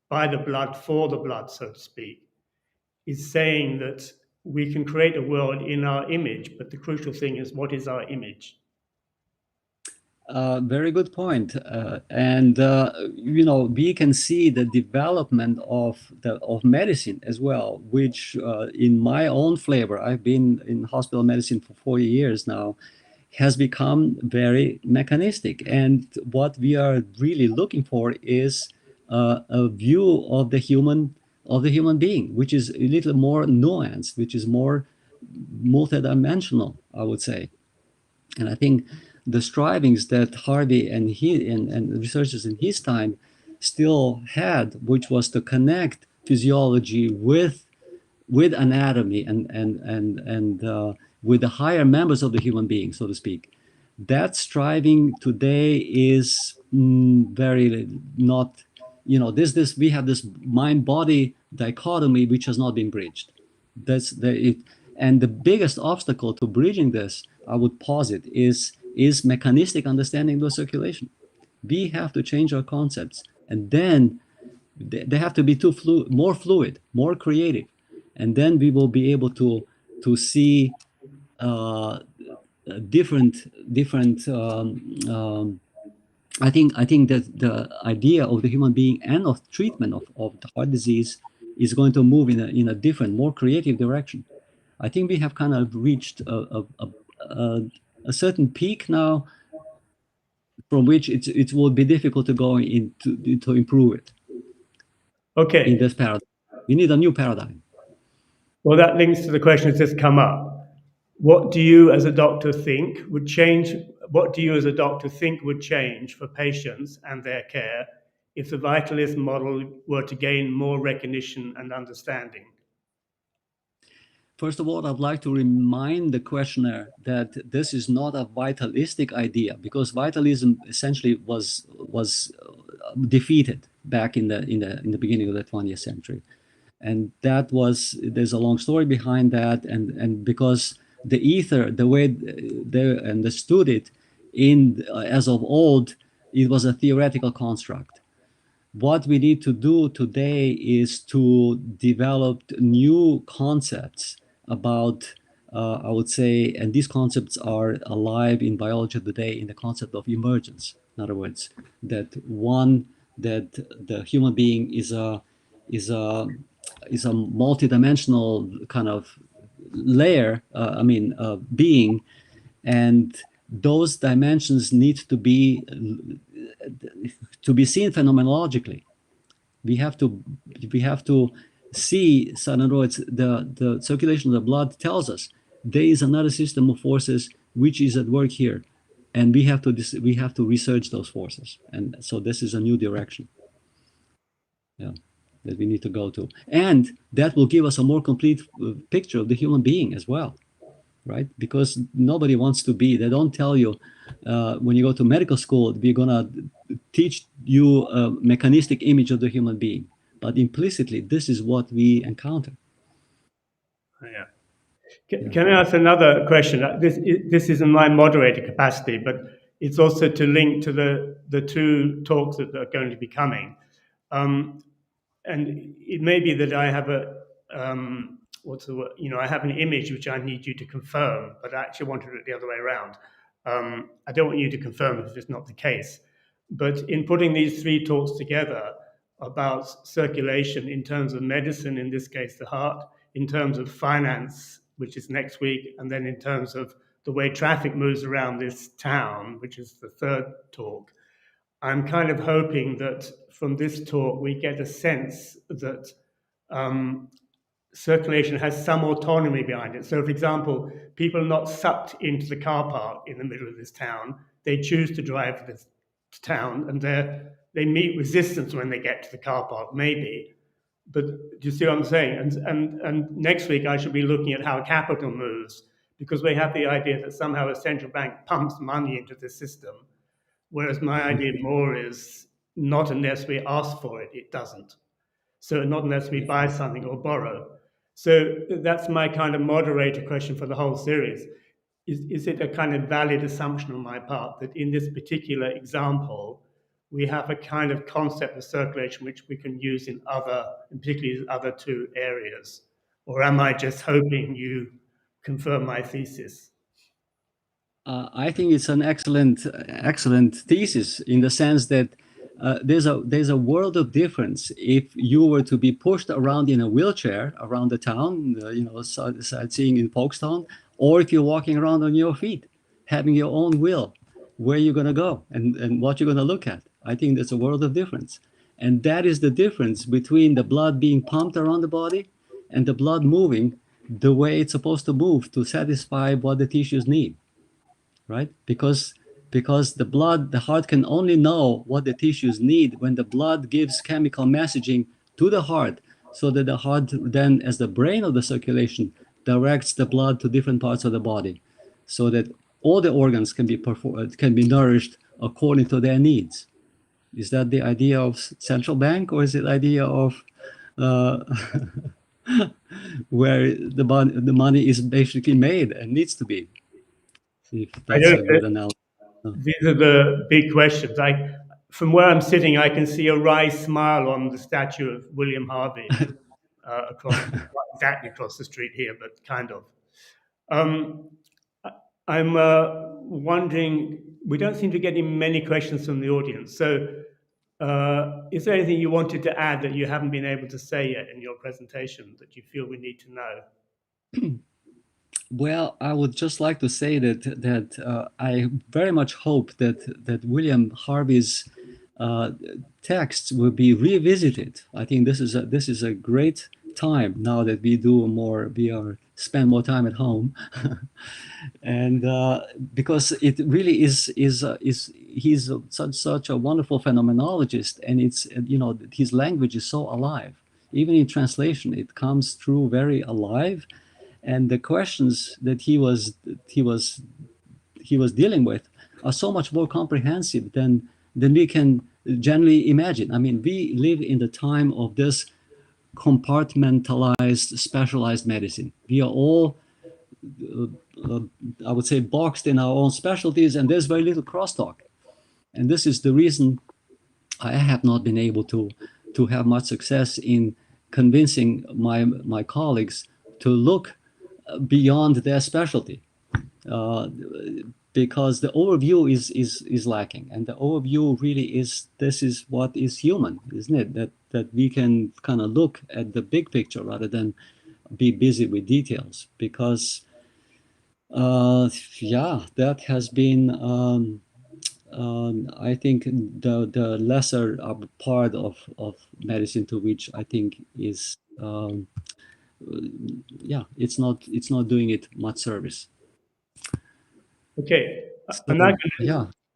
by the blood for the blood, so to speak, is saying that we can create a world in our image, but the crucial thing is, what is our image? Very good point. We can see the development of medicine as well, which in my own flavor, I've been in hospital medicine for 4 years now, has become very mechanistic. And what we are really looking for is a view of the human being, which is a little more nuanced, which is more multidimensional, I would say. And I think the strivings that Harvey and researchers in his time still had, which was to connect physiology with anatomy and with the higher members of the human being, so to speak. That striving today is very not, we have this mind-body dichotomy which has not been bridged. And the biggest obstacle to bridging this, I would posit, is mechanistic understanding of the circulation. We have to change our concepts, and then they have to be more fluid, more creative, and then we will be able to see different. I think that the idea of the human being and of treatment of the heart disease is going to move in a different, more creative direction. I think we have kind of reached a certain peak now, from which it will be difficult to go to improve it. Okay. In this paradigm, we need a new paradigm. Well, that links to the question that's just come up. What do you as a doctor think would change? What do you as a doctor think would change for patients and their care if the vitalist model were to gain more recognition and understanding? First of all, I'd like to remind the questioner that this is not a vitalistic idea, because vitalism essentially was defeated back in the beginning of the 20th century, and there's a long story behind that, and because the ether, the way they understood it as of old, it was a theoretical construct. What we need to do today is to develop new concepts about, I would say, and these concepts are alive in biology today in the concept of emergence. In other words, that the human being is a multidimensional kind of layer, being, and those dimensions need to be seen phenomenologically. We have to see, so in other words, the circulation of the blood tells us there is another system of forces which is at work here, and we have to research those forces, and so this is a new direction, yeah, that we need to go to, and that will give us a more complete picture of the human being as well, right? Because nobody wants to be. They don't tell you when you go to medical school, we're gonna teach you a mechanistic image of the human being, but implicitly, this is what we encounter. Yeah. Can I ask another question? This is in my moderator capacity, but it's also to link to the two talks that are going to be coming. And it may be that I have what's the word? I have an image which I need you to confirm, but I actually wanted it the other way around. I don't want you to confirm if it's not the case. But in putting these three talks together about circulation in terms of medicine, in this case the heart, in terms of finance, which is next week, and then in terms of the way traffic moves around this town, which is the third talk, I'm kind of hoping that from this talk we get a sense that circulation has some autonomy behind it. So, for example, people are not sucked into the car park in the middle of this town. They choose to drive to this town, and they meet resistance when they get to the car park, maybe. But do you see what I'm saying? And next week I should be looking at how capital moves, because we have the idea that somehow a central bank pumps money into the system, whereas my idea more is not unless we ask for it, it doesn't. So not unless we buy something or borrow. So that's my kind of moderator question for the whole series. Is it a kind of valid assumption on my part that in this particular example, we have a kind of concept of circulation which we can use in particularly other two areas? Or am I just hoping you confirm my thesis? I think it's an excellent thesis in the sense that there's a world of difference if you were to be pushed around in a wheelchair around the town, sightseeing in Folkestone, or if you're walking around on your feet, having your own will, where you're going to go and what you're going to look at. I think there's a world of difference. And that is the difference between the blood being pumped around the body and the blood moving the way it's supposed to move to satisfy what the tissues need, right? Because the heart can only know what the tissues need when the blood gives chemical messaging to the heart, so that the heart then, as the brain of the circulation, directs the blood to different parts of the body, so that all the organs can be nourished according to their needs. Is that the idea of central bank, or is it the idea of where the money is basically made and needs to be? If that's a good analogy. These are the big questions. From where I'm sitting, I can see a wry smile on the statue of William Harvey exactly across the street here, but kind of. I'm wondering, we don't seem to get many questions from the audience. So is there anything you wanted to add that you haven't been able to say yet in your presentation that you feel we need to know? Well, I would just like to say that I very much hope that William Harvey's texts will be revisited. I think this is a great time now that we spend more time at home, and because it really is he's such a wonderful phenomenologist, and it's his language is so alive. Even in translation, it comes through very alive. And the questions that he was dealing with are so much more comprehensive than we can generally imagine. I mean, we live in the time of this compartmentalized, specialized medicine. We are all, I would say, boxed in our own specialties, and there's very little crosstalk. And this is the reason I have not been able to have much success in convincing my colleagues to look beyond their specialty, because the overview is lacking, and the overview really this is what is human, isn't it? That we can kind of look at the big picture rather than be busy with details, because that has been I think the lesser part of medicine, to which I think is yeah, it's not doing it much service. Okay, So,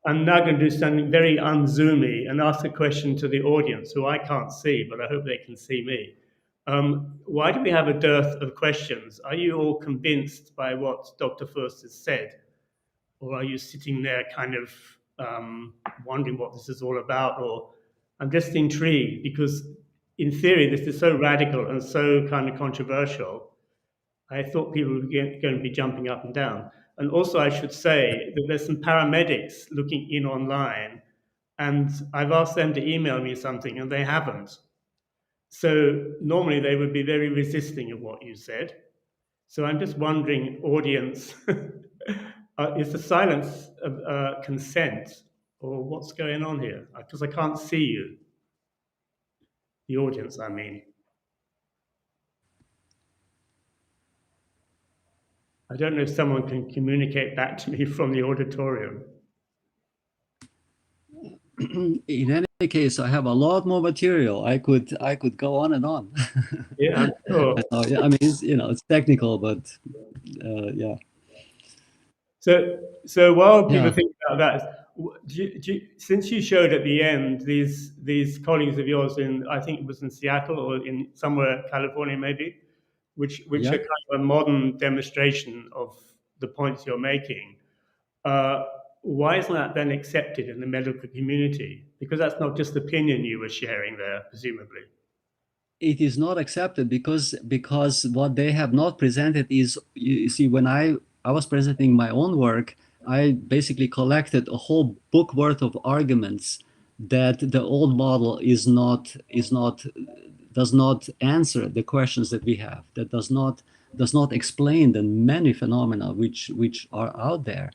I'm now going to do something very unzoomy and ask a question to the audience, who I can't see, but I hope they can see me. Why do we have a dearth of questions? Are you all convinced by what Dr. Furst has said? Or are you sitting there kind of wondering what this is all about? Or I'm just intrigued because in theory, this is so radical and so kind of controversial. I thought people were going to be jumping up and down. And also, I should say that there's some paramedics looking in online, and I've asked them to email me something, and they haven't. So normally they would be very resisting of what you said. So I'm just wondering, audience, is the silence of consent, or what's going on here? Because I can't see you, the audience, I mean. I don't know if someone can communicate back to me from the auditorium. in any case, I have a lot more material. I could go on and on. Yeah, I'm sure. I mean, it's technical, but yeah. So while people think about that, since you showed at the end these colleagues of yours in, I think it was in Seattle or in somewhere California maybe, which are kind of a modern demonstration of the points you're making. Why isn't that then accepted in the medical community? Because that's not just opinion you were sharing there, presumably. It is not accepted because what they have not presented is, you see, when I was presenting my own work, I basically collected a whole book worth of arguments that the old model does not answer the questions that we have, that does not explain the many phenomena which are out there,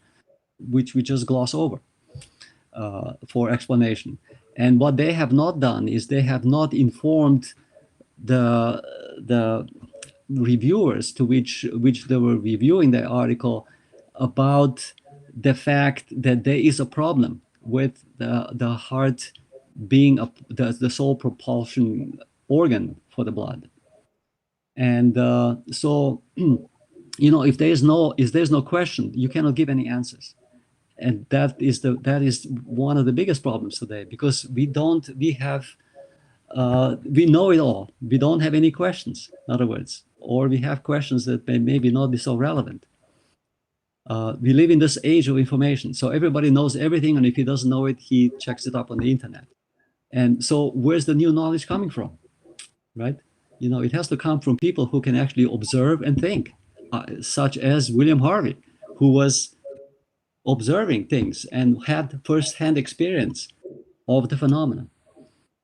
which we just gloss over for explanation. And what they have not done is they have not informed the reviewers to which they were reviewing the article about the fact that there is a problem with the heart being the sole propulsion organ for the blood. And so if there's no question, you cannot give any answers. And that is one of the biggest problems today, because we know it all. We don't have any questions, in other words, or we have questions that may maybe not be so relevant. We live in this age of information, so everybody knows everything, and if he doesn't know it, he checks it up on the internet. And so where's the new knowledge coming from, right? It has to come from people who can actually observe and think, such as William Harvey, who was observing things and had first-hand experience of the phenomenon.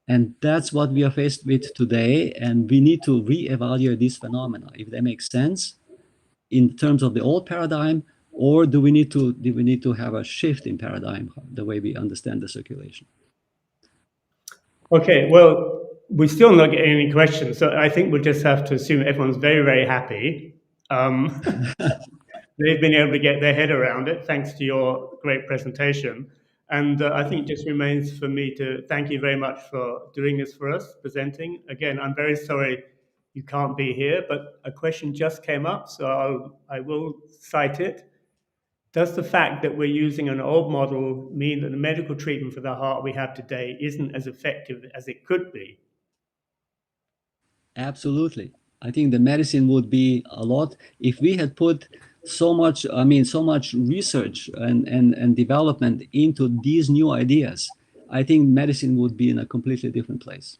And that's what we are faced with today, and we need to reevaluate these phenomena, if they make sense in terms of the old paradigm, or do we need to have a shift in paradigm, the way we understand the circulation. Okay, well, we're still not getting any questions, so I think we'll just have to assume everyone's very, very happy. They've been able to get their head around it, thanks to your great presentation. And I think it just remains for me to thank you very much for doing this for us, presenting. Again, I'm very sorry you can't be here, but a question just came up, so I will cite it. Does the fact that we're using an old model mean that the medical treatment for the heart we have today isn't as effective as it could be? Absolutely. I think the medicine would be a lot if we had put so much research and development into these new ideas. I think medicine would be in a completely different place.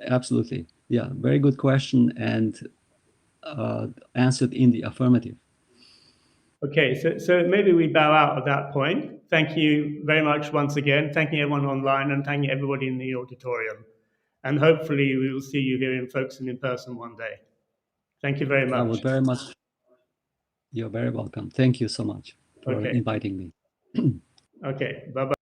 Absolutely. Yeah, very good question, and answered in the affirmative. Okay, so maybe we bow out at that point. Thank you very much once again. Thanking everyone online and thanking everybody in the auditorium. And hopefully we will see you here in Folkestone in person one day. Thank you very much. I would very much. You're very welcome. Thank you so much for inviting me. Okay, bye-bye.